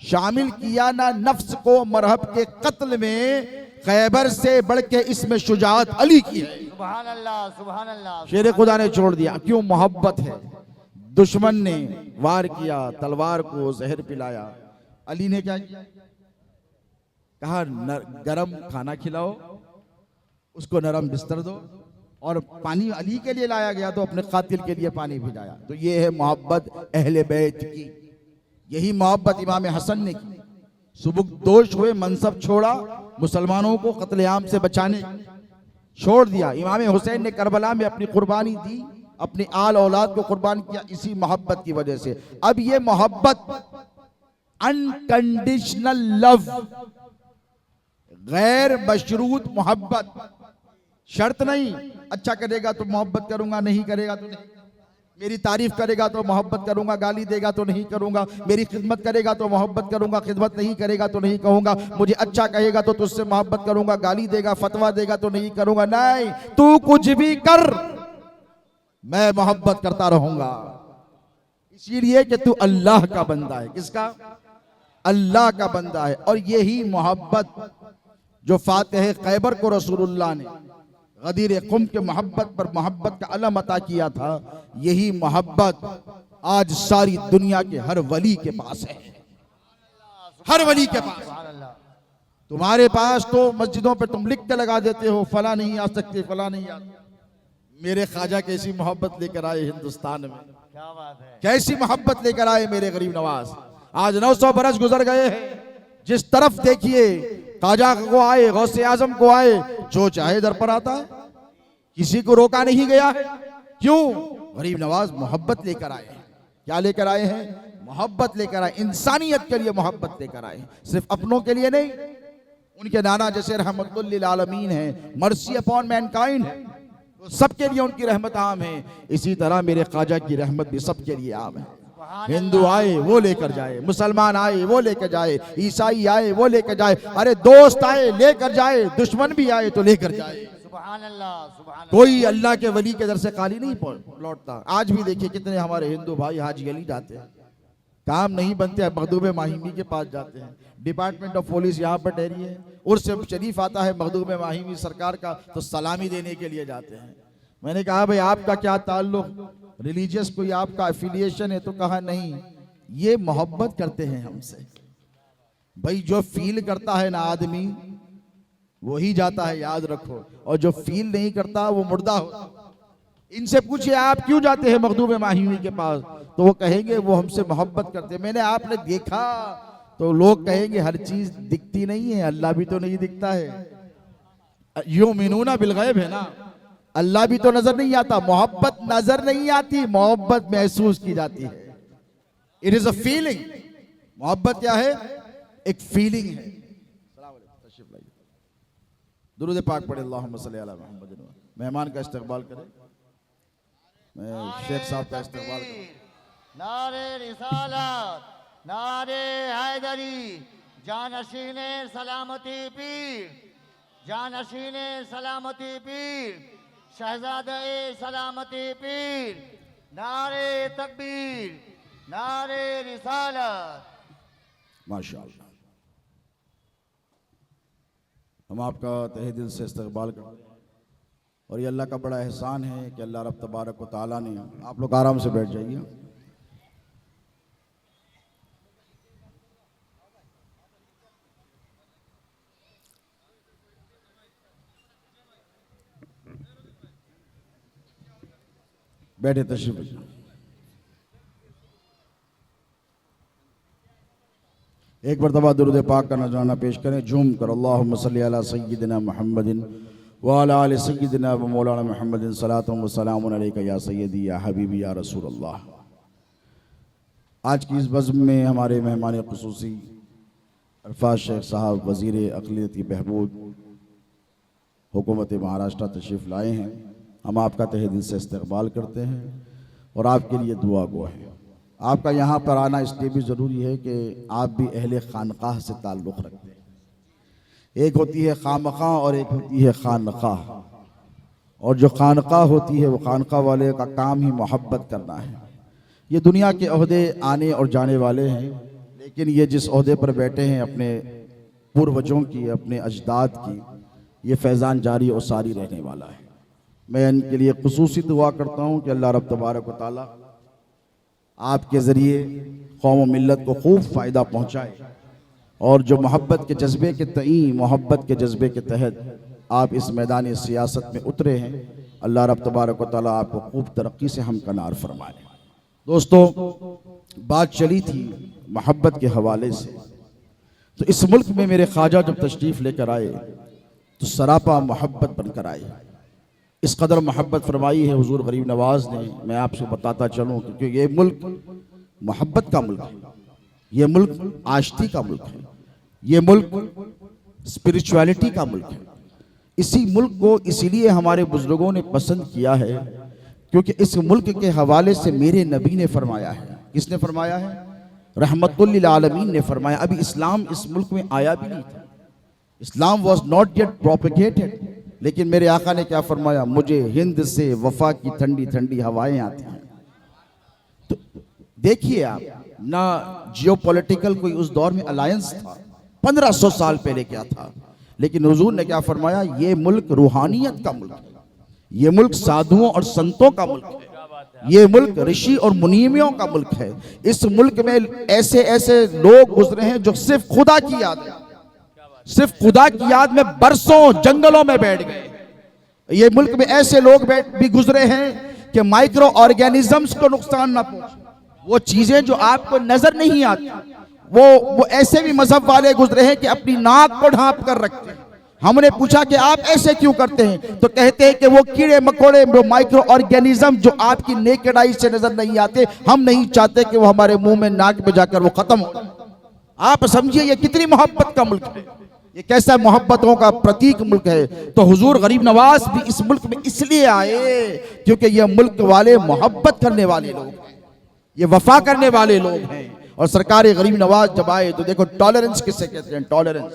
शामिल किया ना नफ्स को मरहब के कत्ल में, खैबर से बढ़ के इसमें शुजाअत अली की है। सुभान अल्लाह, सुभान अल्लाह। शेर खुदा ने छोड़ दिया, क्यों? मोहब्बत है। दुश्मन ने वार किया, तलवार को जहर पिलाया, अली ने क्या किया? कहा गरम खाना खिलाओ, उसको नरम बिस्तर दो, और पानी अली के लिए लाया गया तो अपने कातिल के लिए पानी भिजाया। तो ये है मोहब्बत अहले बैत की। यही मोहब्बत इमाम हसन ने की। सुबुकदोश हुए, मनसब छोड़ा, मुसलमानों को कत्लेआम से बचाने छोड़ दिया। इमाम हुसैन ने करबला में अपनी कुर्बानी दी, अपनी आल औलाद को कुर्बान किया, इसी मोहब्बत की वजह से। अब ये मोहब्बत अनकंडीशनल लव, गैर मशरूत मोहब्बत, शर्त नहीं। अच्छा करेगा तो मोहब्बत करूंगा, नहीं करेगा तो नहीं। मेरी तारीफ करेगा तो मोहब्बत करूंगा, गाली देगा तो नहीं करूंगा। मेरी खिदमत करेगा तो मोहब्बत करूंगा, खिदमत नहीं करेगा तो नहीं कहूंगा। मुझे अच्छा कहेगा तो तुझसे मोहब्बत करूंगा, गाली देगा, फतवा देगा तो नहीं करूंगा। नहीं, तू कुछ भी कर, मैं मोहब्बत करता रहूंगा, इसीलिए कि तू अल्लाह का बंदा है। किसका? अल्लाह का बंदा है। और यही मोहब्बत जो फातिह खैबर को रसूलुल्लाह ने गदीर कुम के मोहब्बत पर मोहब्बत का अलम अता किया था, यही मोहब्बत आज सारी दुनिया के हर वली के पास है। हर वली के पास। सुभान अल्लाह। तुम्हारे पास तो मस्जिदों पे तुम लिख के लगा देते हो, फला नहीं आ सकते, फला नहीं आ। मेरे ख्वाजा कैसी मोहब्बत लेकर आए हिंदुस्तान में, क्या बात है। कैसी मोहब्बत लेकर आए मेरे गरीब नवाज। आज 900 बरस गुजर गए हैं, जिस तरफ देखिए ख्वाजा को आए, गौसे आजम को आए, जो चाहे दर पर आता है, किसी को रोका नहीं गया है। क्यों? गरीब नवाज मोहब्बत लेकर आए हैं। क्या लेकर आए हैं? मोहब्बत लेकर आए, इंसानियत के लिए मोहब्बत लेकर आए, सिर्फ अपनों के लिए नहीं। उनके नाना जैसे रहमतुल लिल आलमीन है, मर्सी अपॉन मैनकाइंड है, तो सबके लिए उनकी रहमत आम है। इसी तरह मेरे ख्वाजा की रहमत भी सबके लिए आम है। हिंदू आए वो लेकर जाए, मुसलमान आए वो लेकर जाए, ईसाई आए वो लेकर जाए, अरे दोस्त आए लेकर जाए, दुश्मन भी आए तो लेकर जाए। सुभान अल्लाह, सुभान अल्लाह। कोई अल्लाह के वली के दर से खाली नहीं लौटता। आज भी देखिए कितने हमारे हिंदू भाई हाजी अली जाते हैं, काम नहीं बनते, मखदूम माहिमी के पास जाते हैं। डिपार्टमेंट ऑफ पुलिस यहाँ पर ठहरी है, उर्स शरीफ आता है मखदूम माहिमी सरकार का, तो सलामी देने के लिए जाते हैं। मैंने कहा भाई आपका क्या ताल्लुक, रिलीजियस कोई आपका एफिलिएशन है? तो कहा नहीं, ये मोहब्बत करते हैं हमसे। भाई जो फील करता है ना आदमी वही जाता है, याद रखो, और जो फील नहीं करता वो मुर्दा हो। इनसे पूछिए आप क्यों जाते हैं मखदूम माहिमी के पास, तो वो कहेंगे वो हमसे मोहब्बत करते हैं। मैंने आपने देखा तो लोग कहेंगे हर चीज दिखती नहीं है, अल्लाह भी तो नहीं दिखता है। युमिनूना बिल गैब है ना, अल्लाह भी तो नजर नहीं आता। मोहब्बत नजर नहीं आती, मोहब्बत महसूस की जाती है। It is a feeling. मोहब्बत क्या है? एक फीलिंग है। दुरूद पाक पढ़े, अल्लाहुम्मा सल्ली अला मुहम्मद। मेहमान का इस्तकबाल करें, मैं शेख साहब का इस्तकबाल करूं। नारे रिसालत, नारे हैदरी, जानशीने सलामती पीर, जानशीने सलामती पीर, शहजादे सलामती पीर, नारे तकबीर, नारे रिसालत। माशाअल्लाह, हम आपका तहे दिल से इस्तकबाल करते हैं और ये अल्लाह का बड़ा एहसान है कि अल्लाह रब तबारक व तआला ने, आप लोग आराम से बैठ जाइए, बैठे, तशरीफ रखिए। एक मरतबा दुरूद पाक का नजराना पेश करें, झूम कर। अल्लाहुम्मा सल्ली अला सय्यिदिना मुहम्मदिन व अला आलि सय्यिदिना व मौलाना मुहम्मदिन सलातुन व सलामुन अलैका या सय्यदी या हबीबी या रसूल अल्लाह। आज की इस बज़्म में हमारे मेहमान ख़ुसूसी अरफाज शेख साहब वज़ीर अक़लियत की बहबूद हुकूमत महाराष्ट्र तशरीफ़ लाए हैं। हम आपका तहे दिल से इस्तकबाल करते हैं और आपके लिए दुआ गो हैं। आपका यहाँ पर आना इसलिए भी ज़रूरी है कि आप भी अहले खानकाह से ताल्लुक़ रखते हैं। एक होती है खामखा और एक होती है खानकाह, और जो खानकाह होती है वो खानकाह वाले का काम ही मोहब्बत करना है। ये दुनिया के ओहदे आने और जाने वाले हैं, लेकिन ये जिस ओहदे पर बैठे हैं अपने पूर्वजों की, अपने अजदाद की, ये फैज़ान जारी और सारी रहने वाला है। मैं इनके लिए खुसूसी दुआ करता हूँ कि अल्लाह रब तबारक व तआला आपके ज़रिए कौम व मिल्लत को खूब फ़ायदा पहुँचाए, और जो मोहब्बत के जज्बे के तई, मोहब्बत के जज्बे के तहत आप इस मैदान सियासत में उतरे हैं, अल्लाह रब तबारक व तआला आपको खूब तरक्की से हमकनार फरमाए। दोस्तों, बात चली थी मोहब्बत के हवाले से, तो इस मुल्क में मेरे ख्वाजा जब तशरीफ़ लेकर आए तो सरापा मोहब्बत बनकर आए। इस कदर मोहब्बत फरमाई है हुजूर गरीब नवाज ने, मैं आपसे बताता चलूँ, क्योंकि ये मुल्क मोहब्बत का मुल्क है, ये मुल्क आशिकी का मुल्क है, ये मुल्क स्पिरिचुअलिटी का मुल्क है। इसी मुल्क को इसीलिए हमारे बुजुर्गों ने पसंद किया है क्योंकि इस मुल्क के हवाले से मेरे नबी ने फरमाया है। किसने फरमाया है? रहमतुल लिल आलमीन ने फरमाया। अभी इस्लाम इस मुल्क में आया भी नहीं था, इस्लाम वॉज नॉट येट प्रोपेगेटेड, लेकिन मेरे आका ने क्या फरमाया? मुझे हिंद से वफा की ठंडी ठंडी हवाएं आती हैं। तो देखिए आप, ना जियोपॉलिटिकल कोई उस दौर में अलायंस था, 1500 साल पहले क्या था, लेकिन हुजूर ने क्या फरमाया? ये मुल्क रूहानियत का मुल्क है, ये मुल्क साधुओं और संतों का मुल्क है, ये मुल्क ऋषि और मुनीमियों का मुल्क है। इस मुल्क में ऐसे ऐसे लोग गुजरे हैं जो सिर्फ खुदा की याद है, सिर्फ खुदा की याद में बरसों जंगलों में बैठ गए। ये मुल्क में ऐसे लोग भी गुजरे हैं कि माइक्रो ऑर्गेनिजम्स को नुकसान ना पहुंचे, वो चीजें जो आपको नजर नहीं आती, वो ऐसे भी मजहब वाले गुजरे हैं कि अपनी नाक को ढांप कर रखते हैं। हमने पूछा कि आप ऐसे क्यों करते हैं, तो कहते हैं कि वो कीड़े मकोड़े, वो माइक्रो ऑर्गेनिज्म जो आपकी नेकेड आई से नजर नहीं आते, हम नहीं चाहते कि वो हमारे मुंह में, नाक में जाकर वो खत्म हो। आप समझिए ये कितनी मोहब्बत का मुल्क है, ये कैसा मोहब्बतों का प्रतीक मुल्क है। तो हुजूर गरीब नवाज भी इस मुल्क में इसलिए आए क्योंकि ये मुल्क वाले मोहब्बत करने वाले लोग हैं, ये वफा करने वाले लोग हैं। और सरकार गरीब नवाज जब आए तो देखो, टॉलरेंस किसे कहते हैं? टॉलरेंस,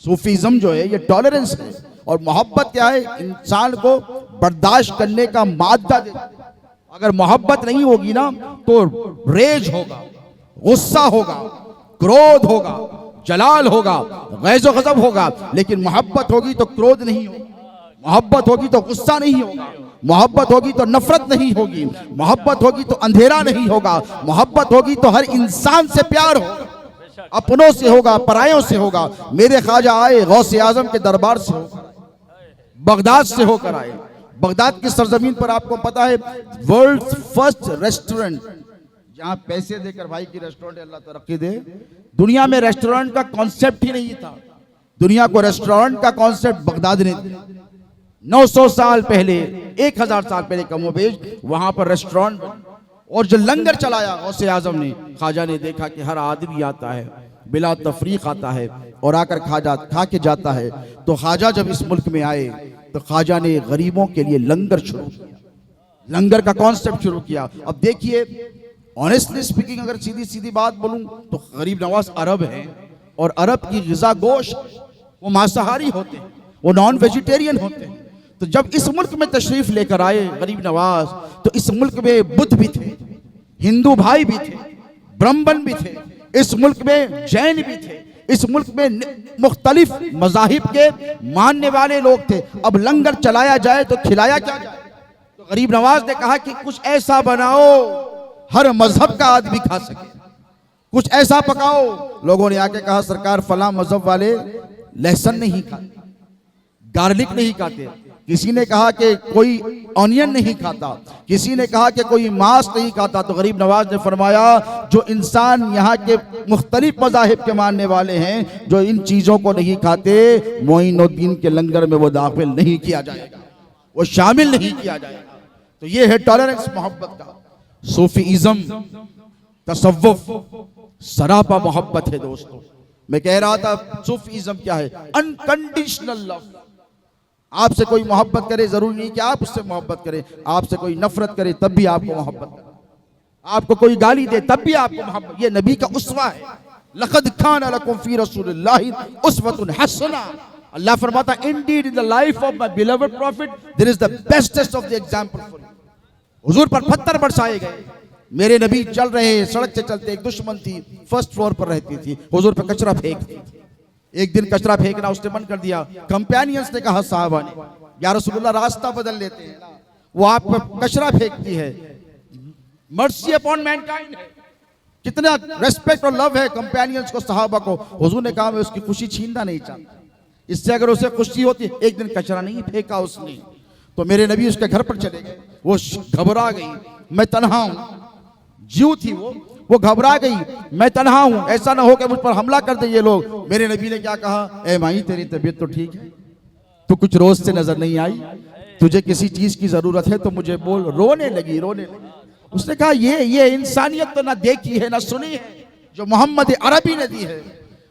सूफीज्म जो है ये टॉलरेंस है। और मोहब्बत क्या है? इंसान को बर्दाश्त करने का मादा देता है। अगर मोहब्बत नहीं होगी ना तो रेज होगा, गुस्सा होगा, क्रोध होगा, जलाल होगा, गैज़ो गज़ब होगा। लेकिन मोहब्बत होगी तो क्रोध नहीं होगा, मोहब्बत होगी तो गुस्सा नहीं होगा, मोहब्बत होगी तो नफरत नहीं होगी, मोहब्बत होगी तो अंधेरा नहीं होगा, मोहब्बत होगी तो हर इंसान से प्यार होगा, अपनों से होगा, परायों से होगा। मेरे ख्वाजा आए गौसे आजम के दरबार से होकर, बगदाद से होकर आए। बगदाद की सरजमीन पर आपको पता है वर्ल्ड फर्स्ट रेस्टोरेंट, जहां पैसे देकर भाई की रेस्टोरेंट, अल्लाह तरक्की दे। दुनिया में रेस्टोरेंट का कॉन्सेप्ट ही नहीं था, दुनिया को रेस्टोरेंट का कॉन्सेप्ट बगदाद ने दिया। 900 साल पहले, 1000 साल पहले कमोबेश वहां पर रेस्टोरेंट, और जो लंगर चलाया गौसे आजम ने, ख्वाजा ने देखा कि हर आदमी आता है, बिला तफरीक आता है और आकर खा के जाता है। तो ख्वाजा जब इस मुल्क में आए तो ख्वाजा ने गरीबों के लिए लंगर शुरू किया, लंगर का कॉन्सेप्ट शुरू किया। अब देखिए, ऑनेस्टली स्पीकिंग, अगर सीधी सीधी बात बोलूं तो गरीब नवाज अरब हैं और अरब की ग़िज़ा गोश्त, वो मांसाहारी होते हैं, वो नॉन वेजिटेरियन होते हैं। तो जब इस मुल्क में तशरीफ लेकर आए गरीब नवाज, तो इस मुल्क में बुद्ध भी थे, हिंदू भाई भी थे, ब्राह्मण भी थे, इस मुल्क में जैन भी थे, इस मुल्क में मुख्तलिफ मज़ाहिब के मानने वाले लोग थे। अब लंगर चलाया जाए तो खिलाया क्या जाए? तो गरीब नवाज ने कहा कि कुछ ऐसा बनाओ हर मजहब का आदमी खा सके, कुछ ऐसा पकाओ। लोगों ने आके कहा सरकार फलां मजहब वाले लहसुन नहीं खाते, गार्लिक नहीं खाते, किसी ने कहा कि कोई ऑनियन नहीं खाता, किसी ने कहा कि कोई मांस नहीं खाता। तो गरीब नवाज ने फरमाया जो इंसान यहाँ के मुख्तलिफ मज़ाहिब के मानने वाले हैं, जो इन चीज़ों को नहीं खाते, मोइनुद्दीन के लंगर में वो दाखिल नहीं किया जाएगा, वो शामिल नहीं किया जाएगा। तो ये है टॉलरेंस मोहब्बत का। सूफीइज्म, तसव्वुफ सरापा मोहब्बत है दोस्तों। मैं कह रहा था सूफीइज्म क्या है? Unconditional love. आपसे कोई मोहब्बत करे, जरूरी नहीं कि आप उससे मोहब्बत करें, आपसे कोई नफरत करे तब भी आपको मोहब्बत करे, आपको कोई गाली दे तब भी आपको मोहब्बत। ये नबी का उसवा है। लक़द कान लकुम फी रसूलिल्लाहि उस्वतुन हसना। अल्लाह फरमाता indeed in the life of my beloved prophet there is the bestest of the example for you. हुजूर पर पत्थर बरसाए गए, मेरे नबी चल रहे, सड़क से चलते, एक दुश्मन थी फर्स्ट फ्लोर पर रहती थी, हुजूर पर कचरा फेंकती थी। एक दिन कचरा फेंकना उसने बंद कर दिया। कंपेनियंस ने कहा साहबा ने, या रसूलुल्लाह रास्ता बदल लेते हैं ना, वो आप पर कचरा फेंकती है, मर्सी अपॉन मैनकाइंड है। कितना रेस्पेक्ट और लव है कंपेनियंस को, सहाबा को। हुजूर ने कहा मैं उसकी खुशी छीनना नहीं चाहता, इससे अगर उसे खुशी होती, एक दिन कचरा नहीं फेंका उसने। तो मेरे नबी उसके घर पर चले गए, वो घबरा गई, मैं तन्हा हूं, जीव थी वो घबरा गई, मैं तन्हा हूं, ऐसा ना हो कि मुझ पर हमला कर दे ये लोग। मेरे नबी ने क्या कहा? ए माई तेरी तबीयत तो ठीक है, तू कुछ रोज से नजर नहीं आई, तुझे किसी चीज की जरूरत है तो मुझे बोल। रोने लगी। उसने कहा ये इंसानियत तो ना देखी है ना सुनी है जो मोहम्मद अरबी ने दी है।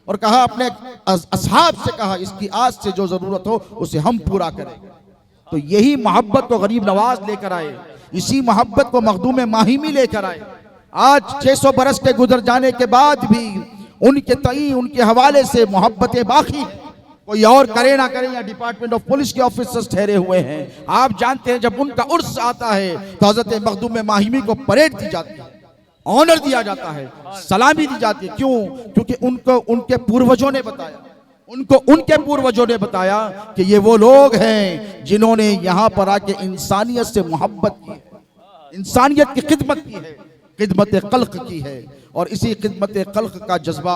और कहा अपने असहाब से कहा इसकी आज से जो जरूरत हो उसे हम पूरा करेंगे। तो यही मोहब्बत को गरीब नवाज लेकर आए, इसी मोहब्बत को मखदूम माहिमी लेकर आए। आज 600 बरस के गुजर जाने के बाद भी उनके तई, उनके हवाले से मोहब्बतें बाकी। कोई और करे ना करे, या डिपार्टमेंट ऑफ पुलिस के ऑफिसर्स ठहरे हुए हैं। आप जानते हैं जब उनका उर्स आता है तो हजरत मखदूम माहिमी को परेड दी जाती है, ऑनर दिया जाता है, सलामी दी जाती है। क्यों? क्योंकि उनको उनके पूर्वजों ने बताया कि ये वो लोग हैं जिन्होंने यहाँ पर आके इंसानियत से मोहब्बत की है, इंसानियत की खिदमत की है, खिदमत खल्क की है। और इसी खिदमत खल्क का जज्बा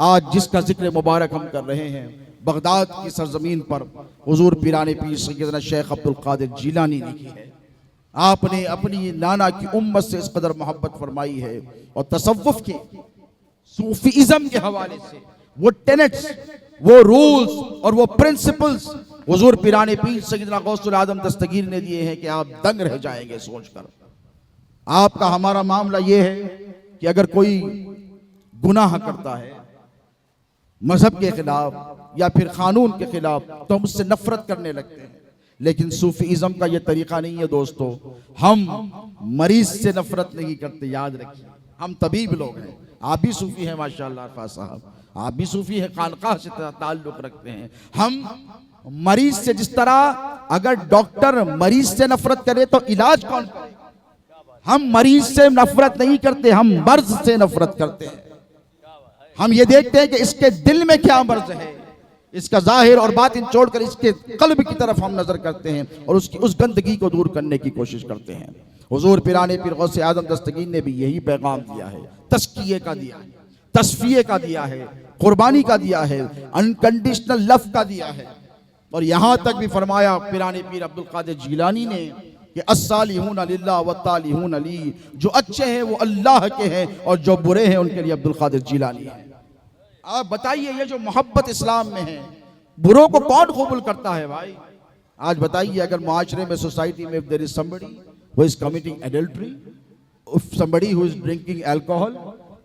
आज जिसका जिक्र मुबारक हम कर रहे हैं, बगदाद की सरजमीन पर हुजूर पीराने पीर सैयदना शेख अब्दुल कादिर जिलानी ने की है। आपने अपनी नाना की उम्मत से इस कदर मोहब्बत फरमाई है। और तसव्वुफ के, सूफीइज्म के हवाले से वो टेनेट्स, वो रूल्स और वो प्रिंसिपल्स हुजूर पीराने पीर सैयदना गौसुल आजम दस्तगीर ने दिए हैं कि आप दंग रह जाएंगे सोचकर। आपका हमारा मामला ये है कि अगर कोई गुनाह करता है मजहब के खिलाफ या फिर कानून के खिलाफ तो हम उससे नफरत करने लगते हैं। लेकिन सूफीइज्म का ये तरीका नहीं है दोस्तों। हम मरीज से नफरत नहीं करते, याद रखिए। हम तबीब लोग हैं, आप भी सूफी हैं माशाअल्लाह अरफा साहब, आप भी सूफी हैं, खानकाह से ताल्लुक रखते हैं। हम मरीज से, जिस तरह अगर डॉक्टर मरीज से नफरत करे तो इलाज कौन करे? हम मरीज से नफरत नहीं करते, हम मर्ज से नफरत करते हैं। हम ये देखते हैं कि इसके दिल में क्या मर्ज है, इसका जाहिर और बातिन छोड़कर इसके कल्ब की तरफ हम नजर करते हैं और उसकी उस गंदगी को दूर करने की कोशिश करते हैं। हुजूर पीराने पीर गौसे आजम दस्तगीर ने भी यही पैगाम दिया है, तस्किये का दिया है, तस्फिये का दिया है, कुर्बानी का दिया है, अनकंडीशनल लव का दिया है। और यहां तक भी फरमाया पीराने पीर अब्दुल कादिर जिलानी ने कि अस्सालिहून लिल्लाह वत्तालिहून ली, जो अच्छे हैं वो अल्लाह के हैं और जो बुरे हैं उनके लिए अब्दुल कादिर जिलानी है। आप बताइए ये जो मोहब्बत इस्लाम में है, बुरों को कौन कबूल करता है भाई? आज बताइए, अगर माशरे में, सोसाइटी में there is somebody who is committing adultery, if somebody who is drinking alcohol,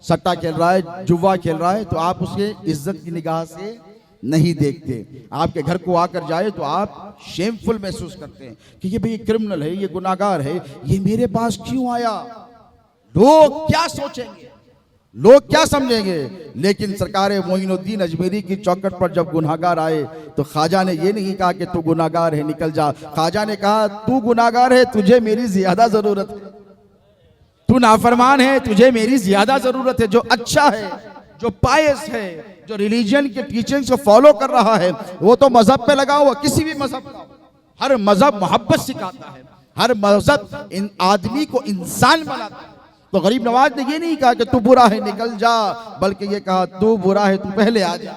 सट्टा खेल रहा है, जुआ खेल रहा है, तो आप उसके इज्जत की निगाह से नहीं देखते। आपके घर को आकर जाए तो आप शेमफुल महसूस करते हैं कि ये भाई ये क्रिमिनल है, ये गुनाहगार है, ये मेरे पास क्यों आया, लोग क्या सोचेंगे, लोग क्या समझेंगे। लेकिन सरकार मोइनुद्दीन अजमेरी की चौखट पर जब गुनाहगार आए तो ख्वाजा ने ये नहीं कहा कि तू गुनाहगार है निकल जा, ख्वाजा ने कहा तू गुनाहगार है, तुझे मेरी ज्यादा जरूरत है, तू नाफरमान है, तुझे मेरी ज्यादा जरूरत है। जो अच्छा है, जो पायस है, जो रिलीजन के टीचिंग्स को फॉलो कर रहा है, वो तो मजहब पे लगा हुआ, किसी भी मजहब का, हर मजहब मोहब्बत सिखाता है, हर मजहब इन आदमी को इंसान बनाता है। तो गरीब नवाज ने ये नहीं कहा कि तू बुरा है निकल जा, बल्कि ये कहा तू बुरा है तू पहले आ जा,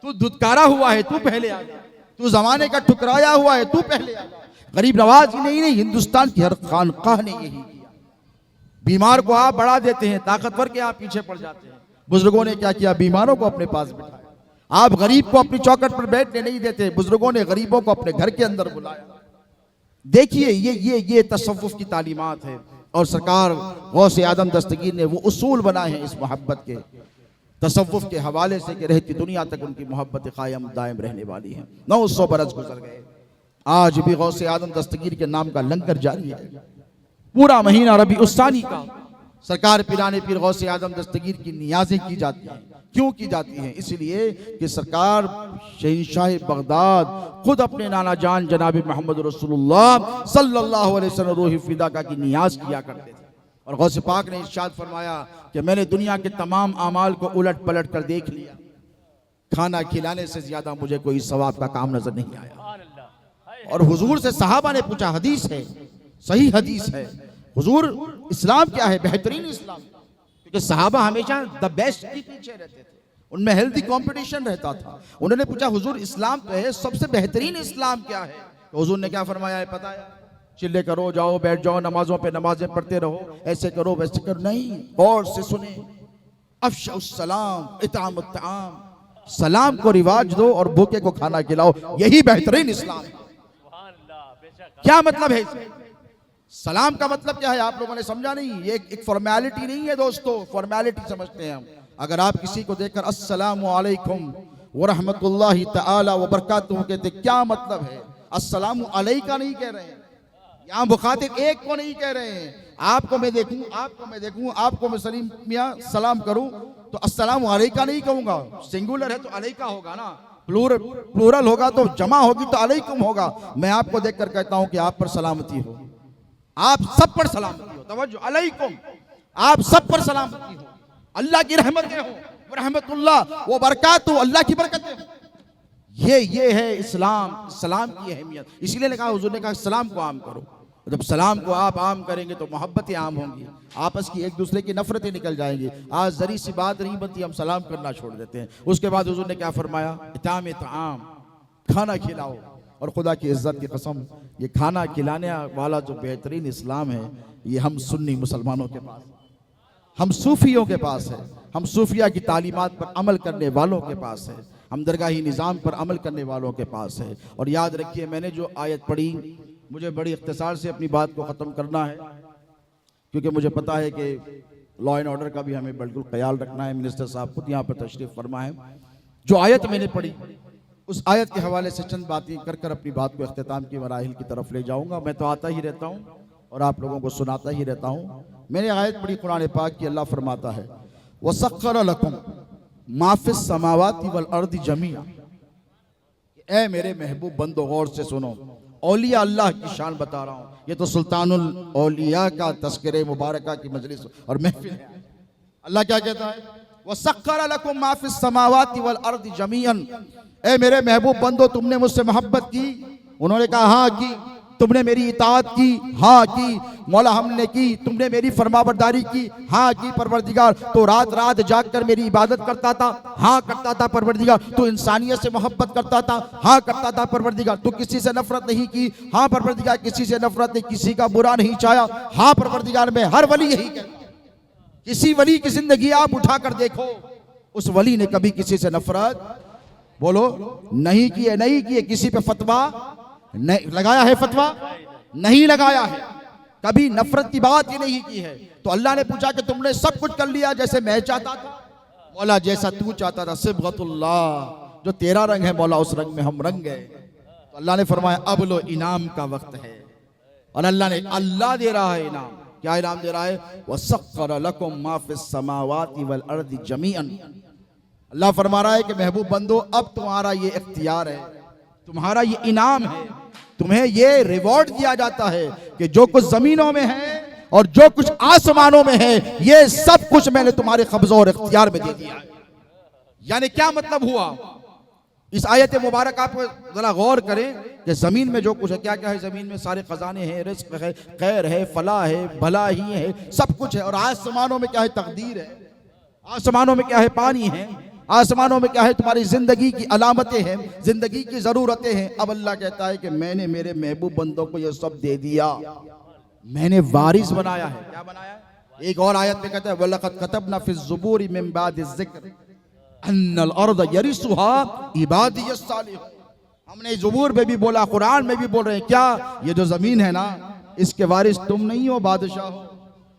तू धुतकारा हुआ है तू पहले आ जा, तू जमाने का ठुकराया हुआ है तू पहले आ जा। गरीब नवाज ही नहीं, हिंदुस्तान की हर खानकाह ने यही किया। बीमार को आप बढ़ा देते हैं, ताकतवर के आप पीछे पड़ जाते हैं। बुजुर्गों ने क्या किया, बीमारों को अपने पास बिठाया। आप गरीब को अपनी चौखट पर बैठने नहीं देते, बुजुर्गों ने गरीबों को अपने घर के अंदर बुलाया। देखिए ये तसव्वुफ की तालीमात है, और सरकार गौसे आदम दस्तगीर ने वो उसूल बनाए हैं इस मोहब्बत के, तसव्वुफ के हवाले से कि रहती दुनिया तक उनकी मोहब्बत कायम दायम रहने वाली है। 900 बरस गुजर गए, आज भी गौसे आदम दस्तगीर के नाम का लंगर जारी है। पूरा महीना रबी उस्तानी का सरकार पिराने पीर गौसे आदम दस्तगीर की नियाज़ें की जाती हैं। क्यों की जाती हैं? इसलिए कि सरकार शहंशाह बगदाद खुद अपने नाना जान जनाब मोहम्मद रसूलुल्लाह सल्लल्लाहु अलैहि वसल्लम रूह फिदा का की नियाज किया करते थे। और गौसे पाक ने इरशाद फरमाया कि मैंने दुनिया के तमाम अमाल को उलट पलट कर देख लिया, खाना खिलाने से ज्यादा मुझे कोई सवाब का काम नजर नहीं आया। और हुजूर से सहाबा ने पूछा, हदीस है, सही हदीस है, हुजूर इस्लाम क्या है, बेहतरीन इस्लाम, क्योंकि सहाबा हमेशा द बेस्ट के पीछे रहते थे, उनमें हेल्दी कंपटीशन रहता था। उन्होंने पूछा हुजूर इस्लाम तो है, सबसे बेहतरीन इस्लाम क्या है? तो हुजूर ने क्या फरमाया है पता है? चिल्ले करो, जाओ बैठ जाओ, नमाजों पे नमाजें पढ़ते रहो, ऐसे करो वैसे करो, नहीं, और से सुने, अफ़शुस सलाम इतामुत ताम, सलाम को रिवाज दो और भूखे को खाना खिलाओ, यही बेहतरीन इस्लाम है। क्या मतलब है? सलाम का मतलब क्या है आप लोगों ने समझा नहीं? ये एक फॉर्मेलिटी नहीं है दोस्तों, फॉर्मेलिटी समझते हैं हम। अगर आप किसी को देखकर अस्सलामु अलैकुम व रहमतुल्लाहि तआला व बरकातुहू कहते, क्या मतलब है? अस्सलामु अलैका नहीं कह रहे हैं, यहाँ मुखातिब एक को नहीं कह रहे हैं। आपको मैं देखूं, आपको मैं सलीम मियां सलाम करूं तो अस्सलामु अलैका नहीं कहूंगा, सिंगुलर है तो अलैका होगा ना, प्लूरल होगा तो जमा होगी तो अलैकुम होगा। मैं आपको देखकर कहता हूं कि आप पर सलामती हो, आप सब पर सलामती हो, तवज्जो, अलैकुम, आप सब पर सलामती हो, अल्लाह की रहमतें हो, रहमतुल्लाह वो बरकातु, अल्लाह की बरकतें हो। ये है इस्लाम, सलाम की अहमियत। इसीलिए कहा हुजूर ने कहा सलाम को आम करो। जब सलाम को आप आम करेंगे तो मोहब्बतें आम होंगी, आपस की एक दूसरे की नफरतें निकल जाएंगी। आज जरी सी बात नहीं बनती, हम सलाम करना छोड़ देते हैं। उसके बाद हुजूर ने क्या फरमाया? इताम ताम, खाना खिलाओ। और खुदा की इज्जत की कसम, ये खाना खिलाने वाला जो बेहतरीन इस्लाम है, ये हम सुन्नी मुसलमानों के पास, हम सूफियों के पास है, हम सूफिया की तालीमात पर अमल करने वालों के पास है, हम दरगाही निज़ाम पर अमल करने वालों के पास है। और याद रखिए, मैंने जो आयत पढ़ी, मुझे बड़ी इख्तिसार से अपनी बात को ख़त्म करना है, क्योंकि मुझे पता है कि लॉ एंड ऑर्डर का भी हमें बिल्कुल ख्याल रखना है। मिनिस्टर साहब खुद यहाँ पर तशरीफ़ फरमा है। जो आयत मैंने पढ़ी, उस आयत के हवाले से चंद बातें कर कर अपनी बात को इख्तिताम की मराहिल की तरफ ले जाऊँगा। मैं तो आता ही रहता हूँ और आप लोगों को सुनाता ही रहता हूँ। मैंने आयत पढ़ी कुरान पाक की, अल्लाह फरमाता है वसख्खर लकुम मा फिस समावाति वल अर्दि जमीआ। ए मेरे महबूब बंदो, गौर से सुनो, औलिया अल्लाह की शान बता रहा हूँ। ये तो सुल्तानुल औलिया का तस्करे मुबारका की मजलिस और महफिल है। अल्लाह क्या कहता है? वसख्खर लकुम मा फिस समावाति वल अर्दि जमीअन। ए मेरे महबूब बंदो, तुमने मुझसे मोहब्बत की? उन्होंने कहा हाँ की। तुमने मेरी इताअत की? हाँ की। मौला हमने की। तुमने मेरी फरमाबरदारी की? हाँ की परवरदिगार। तो रात रात जाग कर मेरी इबादत करता था? हाँ करता था परवरदिगार। तू इंसानियत से मोहब्बत करता था? हाँ करता था परवरदिगार। तू किसी से नफरत नहीं की? हाँ परवरदिगार। किसी से नफरत नहीं, किसी का बुरा नहीं चाहा? हाँ परवरदिगार। में हर वली यही कहता। किसी वली की जिंदगी आप उठा कर देखो, उस वली ने कभी किसी से नफरत, बोलो, नहीं की है, नहीं की है। किसी पे फतवा नहीं लगाया है? फतवा नहीं लगाया है। कभी नफरत की बात ही नहीं की है। तो अल्लाह ने पूछा कि तुमने सब कुछ कर लिया जैसे मैं चाहता था? मौला जैसा तू चाहता था, सिबगतुल्लाह, जो तेरा रंग है मौला उस रंग में हम रंग गए। तो अल्लाह ने फरमाया अब लो इनाम का वक्त है। और अल्लाह दे रहा है इनाम। क्या इनाम दे रहा है? वसख्खर लकुम मा फिस समावाति वल अर्दि जमीअन। अल्लाह फरमा रहा है कि महबूब बंदो अब तुम्हारा ये इख्तियार है, तुम्हारा ये इनाम है, तुम्हें ये रिवॉर्ड दिया जाता है कि जो कुछ जमीनों में है और जो कुछ आसमानों में है ये सब कुछ मैंने तुम्हारे कब्जा और इख्तियार में दे दिया है। यानी क्या मतलब हुआ? इस आयत मुबारक आप जरा गौर करें कि जमीन में जो कुछ है, क्या क्या है जमीन में? सारे खजाने हैं, रिज्क है, खैर है, फलाह है, भलाई है, सब कुछ है। और आसमानों में क्या है? तकदीर है। आसमानों में क्या है? पानी है। आसमानों में क्या है? तुम्हारी जिंदगी की अलामतें हैं, जिंदगी की जरूरतें हैं। अब अल्लाह कहता है कि मैंने मेरे महबूब बंदों को ये सब दे दिया, मैंने वारिस बनाया है। क्या बनाया है? एक और आयत में कहता है वलक़द कतबना फ़िज़ ज़ुबूरि मिन बादि ज़िक्र अन्नल अर्द यरिसुहा इबादियस सालिहून। हमने ज़ुबूर में भी बोला, कुरान में भी बोल रहे हैं, क्या ये जो जमीन है ना इसके वारिस तुम नहीं हो बादशाह हो,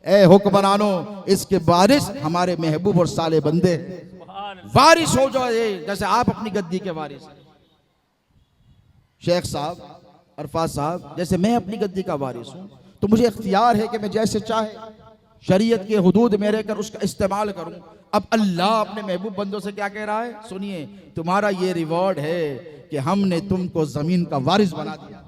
ए हुक्मरानो, इसके वारिस हमारे महबूब और साले बंदे हैं। वारिस हो जाए जैसे आप अपनी गद्दी के वारिस। शेख साहब, अरफात साहब, जैसे मैं अपनी गद्दी का वारिस हूं तो मुझे इख्तियार है कि मैं जैसे चाहे शरीयत के हुदूद में रहकर उसका इस्तेमाल करूं। अब अल्लाह अपने महबूब बंदों से क्या कह रहा है? सुनिए, तुम्हारा ये रिवॉर्ड है कि हमने तुमको जमीन का वारिस बना दिया,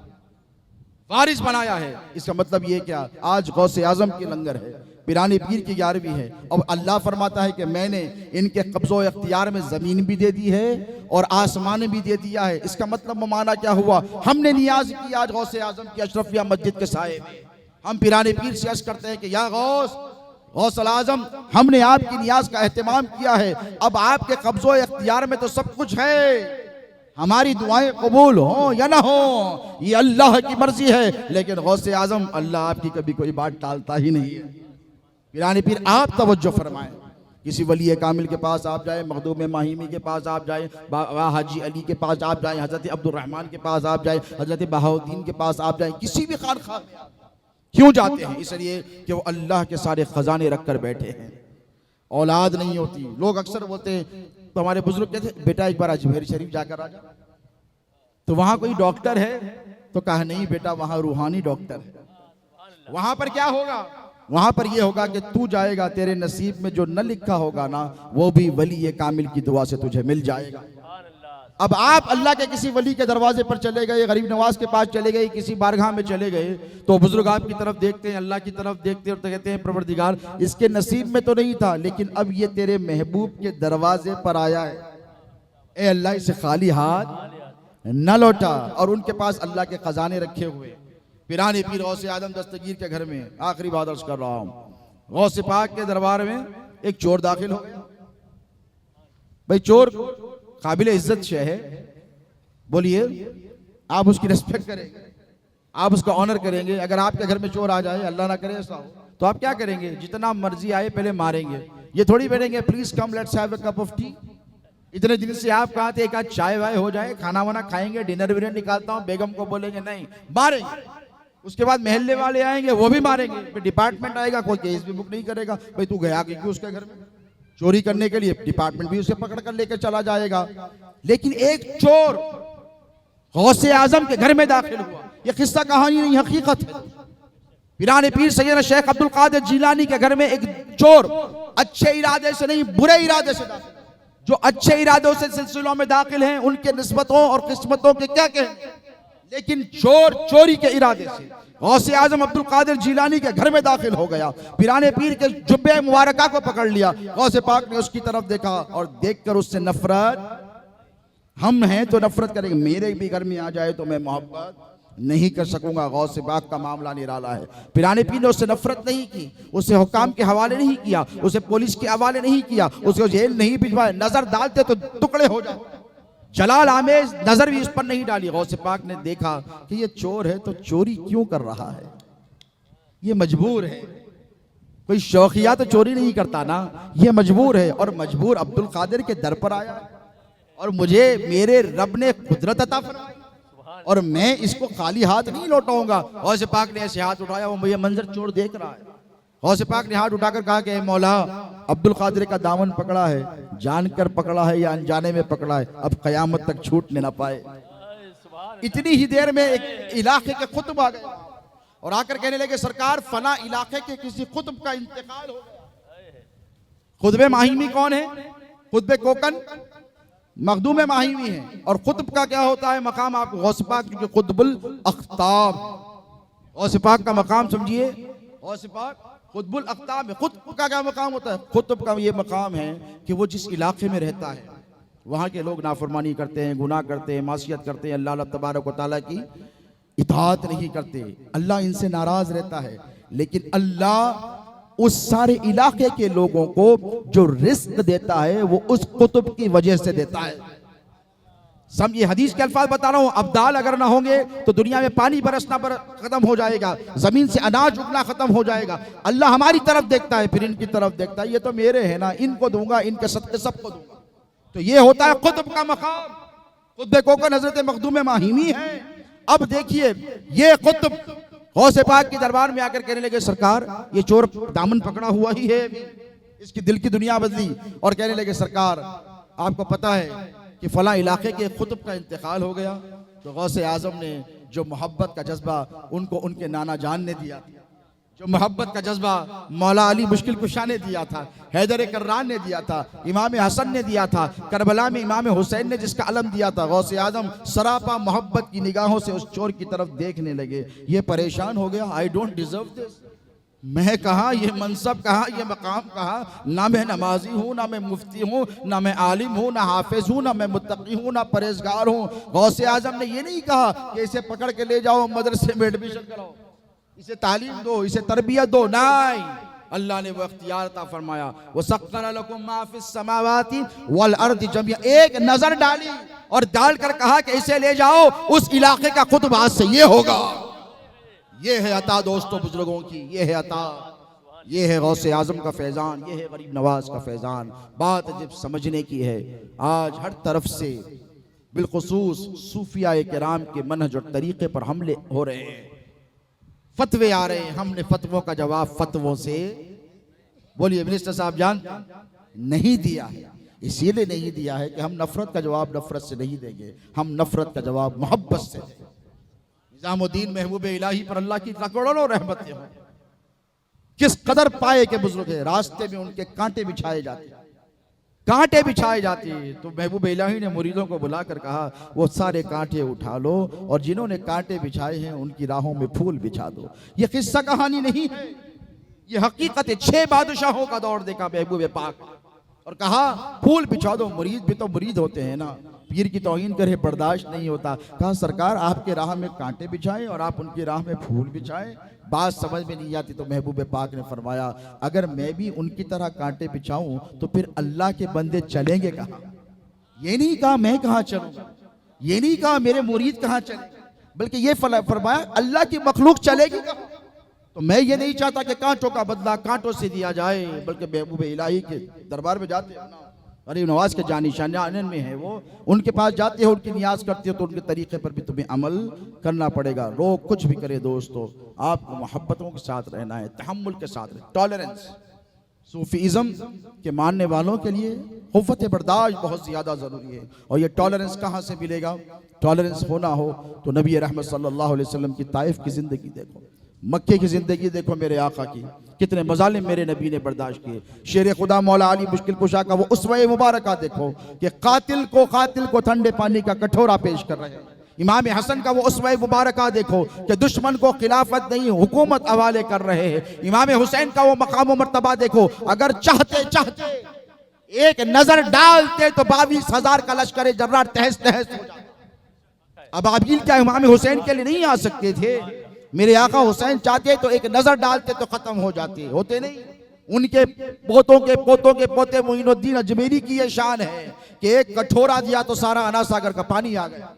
वारिस बनाया है। इसका मतलब ये क्या? आज गौसे आजम की लंगर है, पिरानी पीर की 11वीं है, और अल्लाह फरमाता है कि मैंने इनके कब्जो इख्तियार में जमीन भी दे दी है और आसमान भी दे दिया है। इसका मतलब माना क्या हुआ? हमने नियाज की आज गौसे आजम की अशरफिया मस्जिद के साए में। हम पिरानी पीर से अर्ज करते हैं कि या गौसल आजम, हमने आपकी नियाज का एहतमाम किया है, अब आपके कब्जो इख्तियार में तो सब कुछ है, हमारी दुआएं कबूल हो या ना हो ये अल्लाह की मर्जी है। लेकिन गौसे आजम अल्लाह आपकी कभी कोई बात टालता ही नहीं है। पिरानी पीर आप तवज्जो फरमाएं, किसी वली कामिल के पास आप जाए, मखदूम माहिमी के पास आप जाए, हाजी अली के पास आप जाए, हजरत अब्दुल रहमान के पास आप जाए, हजरत बहाउद्दीन के पास आप जाए, किसी भी खानखा में क्यों जाते हैं? इसलिए कि वो अल्लाह के सारे खजाने रख कर बैठे हैं। औलाद नहीं होती। लोग अक्सर बोलते हैं, तो हमारे बुजुर्ग कहते हैं बेटा एक बार अजमेर शरीफ जाकर आ जा, तो वहां कोई डॉक्टर है? तो कहा नहीं बेटा, वहां रूहानी डॉक्टर है। वहां पर क्या होगा? वहां पर यह होगा कि तू जाएगा, तेरे नसीब में जो न लिखा होगा ना वो भी वली कामिल की दुआ से तुझे मिल जाएगा। अब आप अल्लाह के किसी वली के दरवाजे पर चले गए, गरीब नवाज के पास चले गए, किसी बारगाह में चले गए, तो बुजुर्ग आपकी तरफ देखते हैं, अल्लाह की तरफ देखते हैं और तो कहते हैं परवरदिगार इसके नसीब में तो नहीं था, लेकिन अब ये तेरे महबूब के दरवाजे पर आया है, ए अल्लाह इसे खाली हाथ न लौटा। और उनके पास अल्लाह के खजाने रखे हुए। पिरानी पीर गौसे आदम दस्तगीर के घर में, आखिरी बात अर्ज कर रहा हूं, गौसे पाक के दरबार में एक चोर दाखिल हो गया। भाई चोर काबिल इज्जत शय है, बोलिए आप उसकी रिस्पेक्ट करेंगे, आप उसका ऑनर करेंगे। अगर आपके घर में चोर आ जाए, अल्लाह ना करे ऐसा हो, तो आप क्या करेंगे? जितना मर्जी आए पहले मारेंगे। ये थोड़ी बैठेंगे please come let's have a cup of T. इतने दिन से आप कहा थे एक आध चाय वाय हो जाए, खाना वाना खाएंगे, डिनर विनर निकालता हूं, बेगम को बोलेंगे नहीं, मारेंगे। उसके बाद महल्ले वाले आएंगे, वो भी मारेंगे। फिर डिपार्टमेंट आएगा, कोई केस भी बुक नहीं करेगा, भाई तू गया क्यों उसके घर में चोरी करने के लिए, डिपार्टमेंट भी उसे पकड़ कर लेकर चला जाएगा। लेकिन एक चोर गौसे आजम के घर में दाखिल हुआ। यह किस्सा कहानी नहीं, हकीकत है। पिरानी पीर सैयद शेख अब्दुल कादिर जिलानी के घर में एक चोर अच्छे इरादे से नहीं, बुरे इरादे से दाखिल। जो अच्छे इरादों से सिलसिलों में दाखिल हैं उनके निस्बतों और किस्मतों के क्या कहें, लेकिन चोर चोरी के इरादे से गौसे आजम अब्दुल कादिर जिलानी के घर में दाखिल हो गया। पिराने पीर के जुब्बे मुबारका को पकड़ लिया। गौसे पाक ने उसकी तरफ देखा और देखकर उससे नफरत, हम हैं तो नफरत करेंगे, मेरे भी घर में आ जाए तो मैं मोहब्बत नहीं कर सकूंगा। गौसे पाक का मामला निराला है। पिराने पीर ने उससे नफरत नहीं की, उसे हुकाम के हवाले नहीं किया, उसे पुलिस के हवाले नहीं किया, उसको जेल नहीं भिजवाया। नजर डालते तो टुकड़े हो जाए, जलाल आमेज नजर भी इस पर नहीं डाली। गौसे पाक ने देखा कि ये चोर है तो चोरी क्यों कर रहा है, ये मजबूर है, कोई शौकिया तो चोरी नहीं करता ना, ये मजबूर है। और मजबूर अब्दुल कादिर के दर पर आया और मुझे मेरे रब ने कुदरत अता फरमाई। और मैं इसको खाली हाथ नहीं लौटाऊंगा। गौसे पाक ने ऐसे हाथ उठाया, वो ये मंजर चोर देख रहा है। गौसे पाक ने हाथ उठाकर कहा कि ए मौला, अब्दुल कादिर का दामन पकड़ा है, जानकर पकड़ा है या अनजाने में पकड़ा है, अब कयामत तक छूटने ना पाए। इतनी ही देर में एक इलाके के खुतब आ गए और आकर कहने लगे, सरकार फला इलाके के किसी खुतब का इंतकाल हो गया। खुतबे माहिमी कौन है? खुतबे कोकन मखदूम माहिमी है। और खुतब का क्या होता है मकाम? आप गौस पाक जो खुतबुल अख्ताब, गौस पाक का मकाम समझिए। गौस पाक खुतबुल अख्ताब है। खुतब का क्या मकाम होता है? खुतब का ये मकाम है कि वो जिस इलाके में रहता है वहाँ के लोग नाफरमानी करते हैं, गुनाह करते हैं, मासियत करते हैं, अल्लाह तबारक व तआला की इताअत नहीं करते, अल्लाह इनसे नाराज रहता है। लेकिन अल्लाह उस सारे इलाके के लोगों को जो रिस्क देता है वो उस कुतुब की वजह से देता है। समझिए, हदीस के अल्फाज बता रहा हूं, अब्दाल अगर ना होंगे तो दुनिया में पानी बरसना खत्म हो जाएगा, जमीन से अनाज उगना खत्म हो जाएगा। अल्लाह हमारी तरफ देखता है, फिर इनकी तरफ देखता है, ये तो मेरे हैं ना, इनको दूंगा, इनके सदके सबको दूंगा। तो ये होता है कुतुब का मकाम। खुतबे कोकन हजरत मखदूम माहिमी है। अब देखिए, ये कुतुब गौसे पाक के दरबार में आकर कहने लगे, सरकार ये चोर दामन पकड़ा हुआ ही है, इसकी दिल की दुनिया बदली। और कहने लगे, सरकार आपको पता है कि फला इलाके के खुतब का इंतकाल हो गया। तो गौसे आजम ने जो मोहब्बत का जज्बा उनको उनके नाना जान ने दिया, जो मोहब्बत का जज्बा मौला अली मुश्किल कुशा ने दिया था, हैदर कर्रान ने दिया था, इमाम हसन ने दिया था, करबला में इमाम हुसैन ने जिसका अलम दिया था, गौसे आजम सरापा मोहब्बत की निगाहों से उस चोर की तरफ देखने लगे। ये परेशान हो गया, आई डोंट डिजर्व दिस। मैं कहा, ये मनसब कहा, ये मकाम कहा, ना मैं नमाजी हूँ, ना मैं मुफ्ती हूँ, ना मैं आलिम हूँ, ना हाफिज हूँ, ना मैं मुत्तकी हूँ, ना परहेजगार हूँ। गौसे आजम ने ये नहीं कहा कि इसे पकड़ के ले जाओ मदरसे में एडमिशन कराओ, इसे तालीम दो, इसे तरबियत दो। नहीं, अल्लाह ने वो इख्तियार अता फरमाया, वो सख्खर लकुम मा फिस समावाति वल अर्दि जमिया। एक नजर डाली और डालकर कहा कि इसे ले जाओ उस इलाके का खुतब आज से ये होगा। ये है अता दोस्तों बुजुर्गों की, ये है अता, ये है गौसे आजम का फैजान, ये है गरीब नवाज का फैजान। बात जब समझने की है, आज हर तरफ से बिलखुसूस सूफिया किराम के मनहज और तरीके पर हमले हो रहे हैं, फतवे आ रहे हैं। हमने फतवों का जवाब फतवों से, बोलिए मिनिस्टर साहब जान, नहीं दिया है। इसीलिए नहीं दिया है कि हम नफरत का जवाब नफरत से नहीं देंगे, हम नफरत का जवाब मोहब्बत से देंगे। निजामुद्दीन महबूब इलाही पर अल्लाह की करोड़ों रहमतें हों। किस कदर पाए के बुजुर्ग है, रास्ते में उनके कांटे बिछाए जाते, कांटे बिछाए जाते। तो महबूब इलाही ने मुरीदों को बुलाकर कहा, वो सारे कांटे उठा लो और जिन्होंने कांटे बिछाए हैं उनकी राहों में फूल बिछा दो। ये किस्सा कहानी नहीं है, ये हकीकत है। 6 बादशाहों का दौर देखा महबूब पाक और कहा फूल बिछा दो। मुरीद भी तो मुरीद होते हैं ना, पीर की तौहीन करे बर्दाश्त नहीं होता। कहा सरकार आपके राह में कांटे बिछाएं और आप उनकी राह में फूल बिछाएं। बात समझ में नहीं आती तो महबूब पाक ने फरमाया, अगर मैं भी उनकी तरह कांटे बिछाऊं तो फिर अल्लाह के बंदे चलेंगे कहाँ? ये नहीं कहा मैं कहाँ चलूं, ये नहीं कहा मेरे मुरीद कहाँ चले, बल्कि ये फरमाया अल्लाह की मखलूक चलेगी कहाँ? तो मैं ये नहीं चाहता कि कांटों का बदला कांटों से दिया जाए, बल्कि महबूब इलाही के दरबार में जाते हैं, गरीब नवाज के जानी शान में है वो, उनके पास जाते हो, उनकी नियाज करते हो, तो उनके तरीके पर भी तुम्हें अमल करना पड़ेगा। लोग कुछ भी करे दोस्तों, आपको मोहब्बतों के साथ रहना है, तहम्मुल के साथ रहना, टॉलरेंस। सूफीज़म के मानने वालों के लिए हुफ़्फ़त बर्दाश्त बहुत ज़्यादा ज़रूरी है। और ये टॉलरेंस कहाँ से मिलेगा? टॉलरेंस होना हो तो नबी रहमत सल्लल्लाहु अलैहि वसल्लम की ताइफ की ज़िंदगी देखो, मक्के की ज़िंदगी देखो, मेरे आका की कितने मजालिम मेरे नबी ने बर्दाश्त किए। शेर खुदा मौला अली मुश्किल कुशा का वो उसवे मुबारका देखो कि कातिल को ठंडे पानी का कटोरा पेश कर रहे हैं। इमाम हसन का वो उसवे मुबारका देखो कि दुश्मन को खिलाफत नहीं हुकूमत हवाले कर रहे हैं। इमाम हुसैन का वो मकाम व मर्तबा देखो, अगर चाहते चाहते एक नजर डालते तो 22,000 का लश्कर जर्रार तहस तहस हो जाता। अब अबील क्या इमाम हुसैन के लिए नहीं आ सकते थे? मेरे आका हुसैन चाहते तो एक नजर डालते तो खत्म हो जाते, होते नहीं। उनके पोतों के पोते मोइनुद्दीन अजमेरी की ये शान है कि एक कठोरा दिया तो सारा अना सागर का पानी आ गया।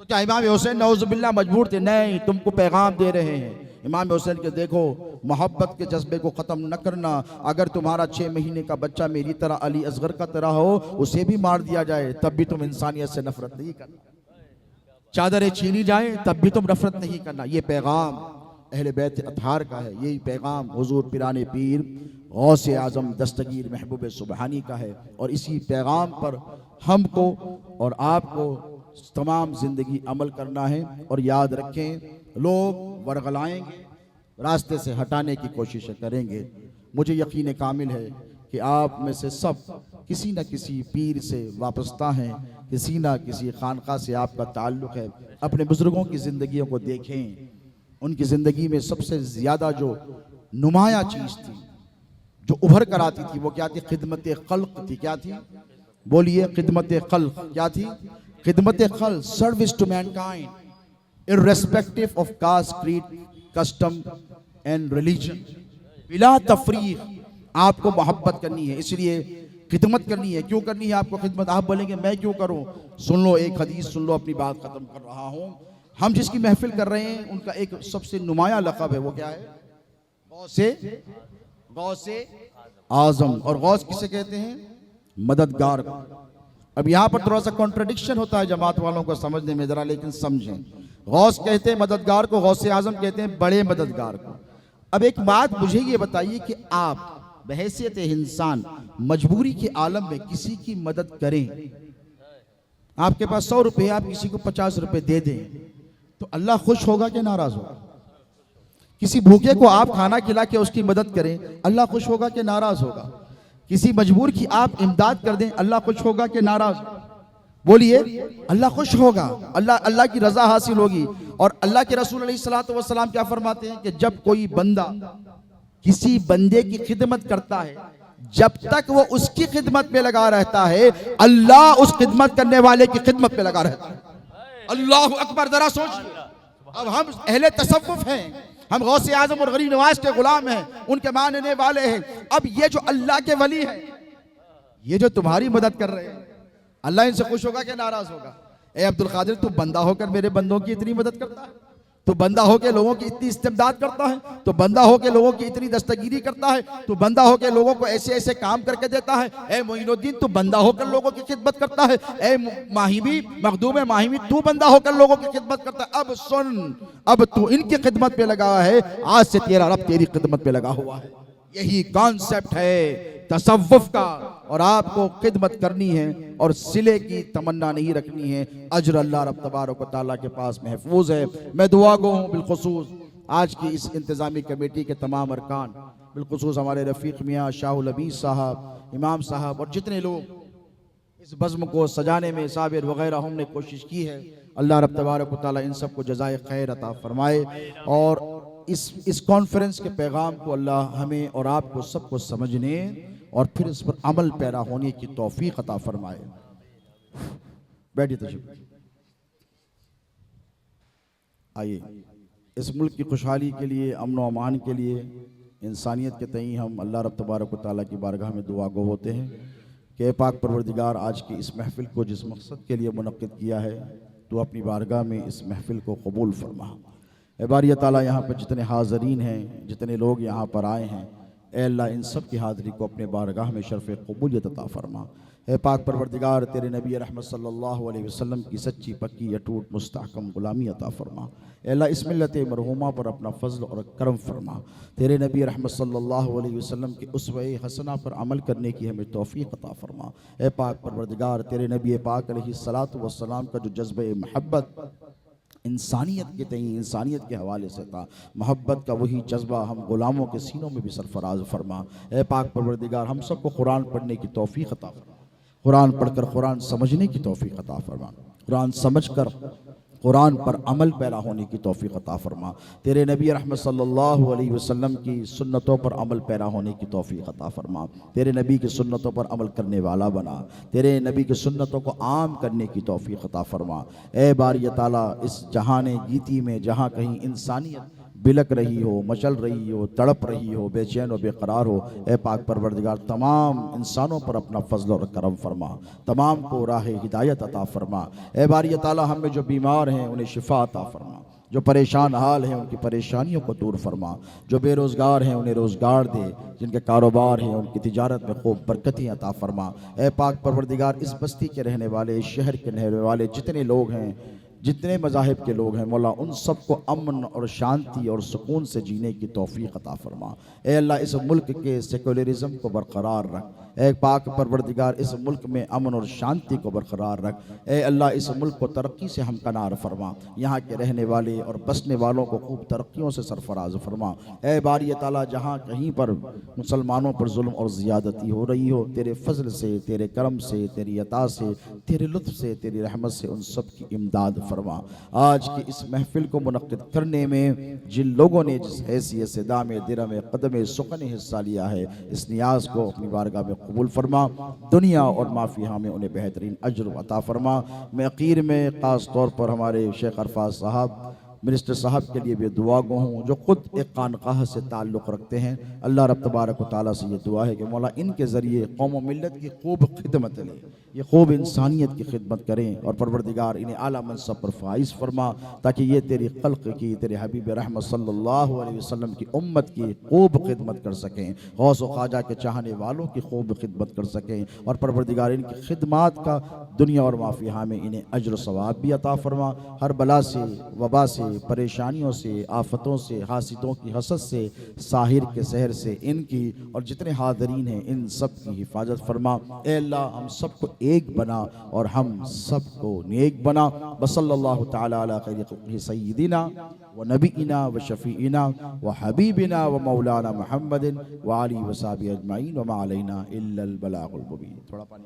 तो क्या इमाम हुसैन नौजुबिल्लाह मजबूर थे? नहीं, तुमको पैगाम दे रहे हैं इमाम हुसैन के, देखो मोहब्बत के जज्बे को ख़त्म न करना। अगर तुम्हारा 6 महीने का बच्चा मेरी तरह अली असगर का तरह हो, उसे भी मार दिया जाए, तब भी तुम इंसानियत से नफरत नहीं करना। चादरें छीनी जाए तब भी तुम नफरत नहीं करना। ये पैगाम अहले बैत अतहार का है, यही पैगाम हुजूर पिराने पीर गौसे आजम दस्तगीर महबूब सुबहानी का है। और इसी पैगाम पर हमको और आपको तमाम ज़िंदगी अमल करना है। और याद रखें, लोग वरगलाएंगे, रास्ते से हटाने की कोशिश करेंगे। मुझे यकीन कामिल है कि आप में से सब किसी न किसी पीर से वाबस्ता हैं, किसी न किसी खानका से आपका ताल्लुक़ है। अपने बुज़ुर्गों की ज़िंदगियों को देखें, उनकी ज़िंदगी में सबसे ज़्यादा जो नुमाया चीज़ थी, जो उभर कर आती थी, वो क्या थी? खिदमत खल्क़ थी। क्या थी? बोलिए, खिदमत खल्क़। क्या थी? खिदमत खल्क़, service to mankind irrespective of caste, creed, custom and religion. बिला तफरीक आपको मोहब्बत करनी है, इसलिए खिदमत करनी है। क्यों करनी है आपको खिदमत? आप बोलेंगे मैं क्यों करूं? सुन लो एक हदीस, सुन लो, अपनी बात खत्म कर रहा हूं। हम जिसकी महफिल कर रहे हैं उनका एक सबसे नुमाया लक़ब है, वो क्या है? गौसे आज़म। और गौस किसे कहते हैं? मददगार को। अब यहाँ पर थोड़ा सा कॉन्ट्रडिक्शन होता है जमात वालों को समझने में, जरा लेकिन समझें। गौस कहते हैं मददगार को, गौसे आज़म कहते हैं बड़े मददगार को। अब एक बात मुझे ये बताइए कि आप बहैसियत इंसान मजबूरी के आलम में किसी की मदद करें, आपके पास 100 रुपये, आप किसी को 50 रुपये दे दें, तो अल्लाह खुश होगा कि नाराज होगा? किसी भूखे को आप खाना खिला के उसकी मदद करें, अल्लाह खुश होगा कि नाराज होगा? किसी मजबूर की आप इमदाद कर दें, अल्लाह खुश होगा कि नाराज? बोलिए, अल्लाह खुश होगा, अल्लाह की रजा हासिल होगी। और अल्लाह के रसूल अलैहिस्सलातु वस्सलाम क्या फरमाते हैं कि जब कोई बंदा किसी बंदे की खिदमत करता है, जब तक वो उसकी खिदमत में लगा रहता है, अल्लाह उस खिदमत करने वाले की खिदमत में लगा रहता है। अल्लाह अकबर। जरा सोचिए, अब हम अहले तसव्वुफ हैं, हम गौसे आजम और गरीब नवाज के गुलाम हैं, उनके मानने वाले हैं। अब ये जो अल्लाह के वली है, ये जो तुम्हारी मदद कर रहे हैं, अल्लाह इनसे खुश होगा कि नाराज होगा? ए अब्दुल कादिर, तू बंदा होकर मेरे बंदों की इतनी मदद करता है, तो बंदा हो के लोगों की इतनी इस्तेमदाद करता है, तो बंदा हो के लोगों की इतनी दस्तगीरी करता है, तो बंदा हो के लोगों को ऐसे ऐसे काम करके देता है। ए मोइनुद्दीन, तू बंदा होकर लोगों की खिदमत करता है। ए माहिबी, मखदूम माहिबी, तू बंदा होकर लोगों की खिदमत करता है। अब सुन, अब तू इनकी खिदमत पे लगा है, आज से तेरा रब तेरी खिदमत पे लगा हुआ है। यही कॉन्सेप्ट है तसव्वुफ का। और आपको खिदमत करनी है और सिले की तमन्ना नहीं रखनी है। अजर अल्लाह रब तबारक व तआला के पास महफूज है। मैं दुआ गो हूँ बिलखुसूस आज की इस इंतज़ामी कमेटी के तमाम अरकान, बिलखुसूस हमारे रफ़ीक मियाँ शाहुल हबीब साहब, इमाम साहब और जितने लोग इस बज़्म को सजाने में साबिर वगैरह हमने कोशिश की है, अल्लाह रब तबारक व तआला इन सबको जज़ाए खैर अता फरमाए। और इस कॉन्फ्रेंस के पैगाम को अल्लाह हमें और आपको सबको समझने और फिर इस पर अमल पैरा होने की तौफीक अता फरमाए। बैठिए, तशरीफ आइए। इस मुल्क की खुशहाली के लिए, अमन व अमान के लिए, इंसानियत के तईं हम अल्लाह रब तबारक व तआला की बारगाह में दुआ गो होते हैं कि ए पाक परवरदिगार, आज की इस महफिल को जिस मकसद के लिए मुनक्किद किया है, तो अपनी बारगाह में इस महफिल को कबूल फरमा। ए बारी ताला, यहाँ पर जितने हाज़रीन हैं, जितने लोग यहाँ पर आए हैं, ए अल्लाह इन सब की हाज़री को अपने बारगाह में शर्फ़ कबूलियत अता फरमा। ए पाक परवरदिगार, तेरे नबी रहमत सल्लल्लाहु अलैहि वसल्लम की सच्ची पक्की अटूट मुस्तहकम गुलामी अता फरमा। ए अल्लाह इस मिल्लत मरहूमा पर अपना फ़ज़ल और करम फरमा। तेरे नबी रहमत सल्लल्लाहु अलैहि वसल्लम की उसवे हसना पर अमल करने की हमें तौफ़ीक़ अता फरमा। ए पाक परवरदिगार, तेरे नबी पाक अलैहिस्सलातु वस्सलाम का जो जज्बे महब्बत इंसानियत के तईं, इंसानियत के हवाले से था, मोहब्बत का वही जज्बा हम गुलामों के सीनों में भी सरफराज फरमा। ए पाक परवरदिगार, हम सबको कुरान पढ़ने की तौफीक अता फरमा, कुरान पढ़कर कुरान समझने की तौफीक अता फरमा, कुरान समझकर कुरान पर अमल पैरा होने की तौफीक अता फरमा। तेरे नबी रहमत सल्लल्लाहु अलैहि वसल्लम की सुन्नतों पर अमल पैरा होने की तौफीक अता फरमा। तेरे नबी की सुन्नतों पर अमल करने वाला बना। तेरे नबी की सुन्नतों को आम करने की तौफीक अता फरमा। ए बारी ताला, इस जहान गीती में जहाँ कहीं इंसानियत बिलक रही हो, मचल रही हो, तड़प रही हो, बेचैन और बेकरार हो, ए पाक परवरदिगार, तमाम इंसानों पर अपना फजल और करम फरमा, तमाम को राह हिदायत अता फरमा। ए बारी ताला, हम में जो बीमार हैं उन्हें शिफा अता फरमा, जो परेशान हाल हैं उनकी परेशानियों को दूर फरमा, जो बेरोज़गार हैं उन्हें रोज़गार दे, जिनके कारोबार हैं उनकी तिजारत में खूब बरकतें अता फरमा। ए पाक परवरदिगार, इस बस्ती के रहने वाले, इस शहर के रहने वाले जितने लोग हैं जितने मज़ाहिब के लोग हैं मौला उन सबको अमन और शांति और सुकून से जीने की तौफीक अता फरमा। ए अल्लाह इस मुल्क के सेकुलरिज्म को बरकरार रख। ए पाक परवरदिगार इस मुल्क में अमन और शांति को बरकरार रख। ए अल्लाह इस मुल्क को तरक्की से हमकनार फरमा। यहाँ के रहने वाले और बसने वालों को खूब तरक्कियों से सरफराज फरमा। ए बारी ताला जहाँ कहीं पर मुसलमानों पर जुल्म और ज़ियादती हो रही हो, तेरे फजल से, तेरे करम से, तेरी अता से, तेरे लुत्फ से, तेरी रहमत से उन सब की इमदाद फरमा। आज की इस महफिल को मुनक्किद करने में जिन लोगों ने जिस हैसियत से दामे दिरमे कदमे सुकन हिस्सा लिया है, इस नियाज को अपनी बारगाह में कबूल फरमा। दुनिया और माफिया में उन्हें बेहतरीन अज्र अता फरमा। मैं अखीर में ख़ास तौर पर हमारे शेख अरफाज साहब मिनिस्टर साहब के लिए भी दुआ गो हूँ जो खुद एक खानकाह से ताल्लुक़ रखते हैं। अल्लाह रब तबारक व तआला से ये दुआ है कि मौला इनके ज़रिए कौम व मिल्लत की खूब खिदमत लें, ये खूब इंसानियत की खिदमत करें और परवरदिगार इन्हें आला मनसब पर फाइज फरमा ताकि ये तेरी खल्क़ की, तेरे हबीब रहमत सल्लल्लाहु अलैहि वसल्लम की उम्मत की खूब खिदमत कर सकें, गौस व ख्वाजा के चाहने वालों की खूब खिदमत कर सकें और परवरदिगार इनकी खिदमात का दुनिया और माफिया में इन्हें अज्र सवाब भी अता फरमा। हर बला से, वबा से, परेशानियों से, आफतों से, हासिदों की हसद से, साहिर के सहर से इनकी और जितने हाज़रीन हैं इन सब की हिफाजत फरमा। ए अल्लाह हम सबको एक बना और हम सबको नेक बना। वसल्लल्लाहु तआला अला खैरि सय्यिदिना व नबीना व शफीइना व हबीबिना व मौलाना मुहम्मदिन व आलिहि व सहाबिहि अजमईन व मा अलैना इल्लल बलागुल मुबीन। थोड़ा पानी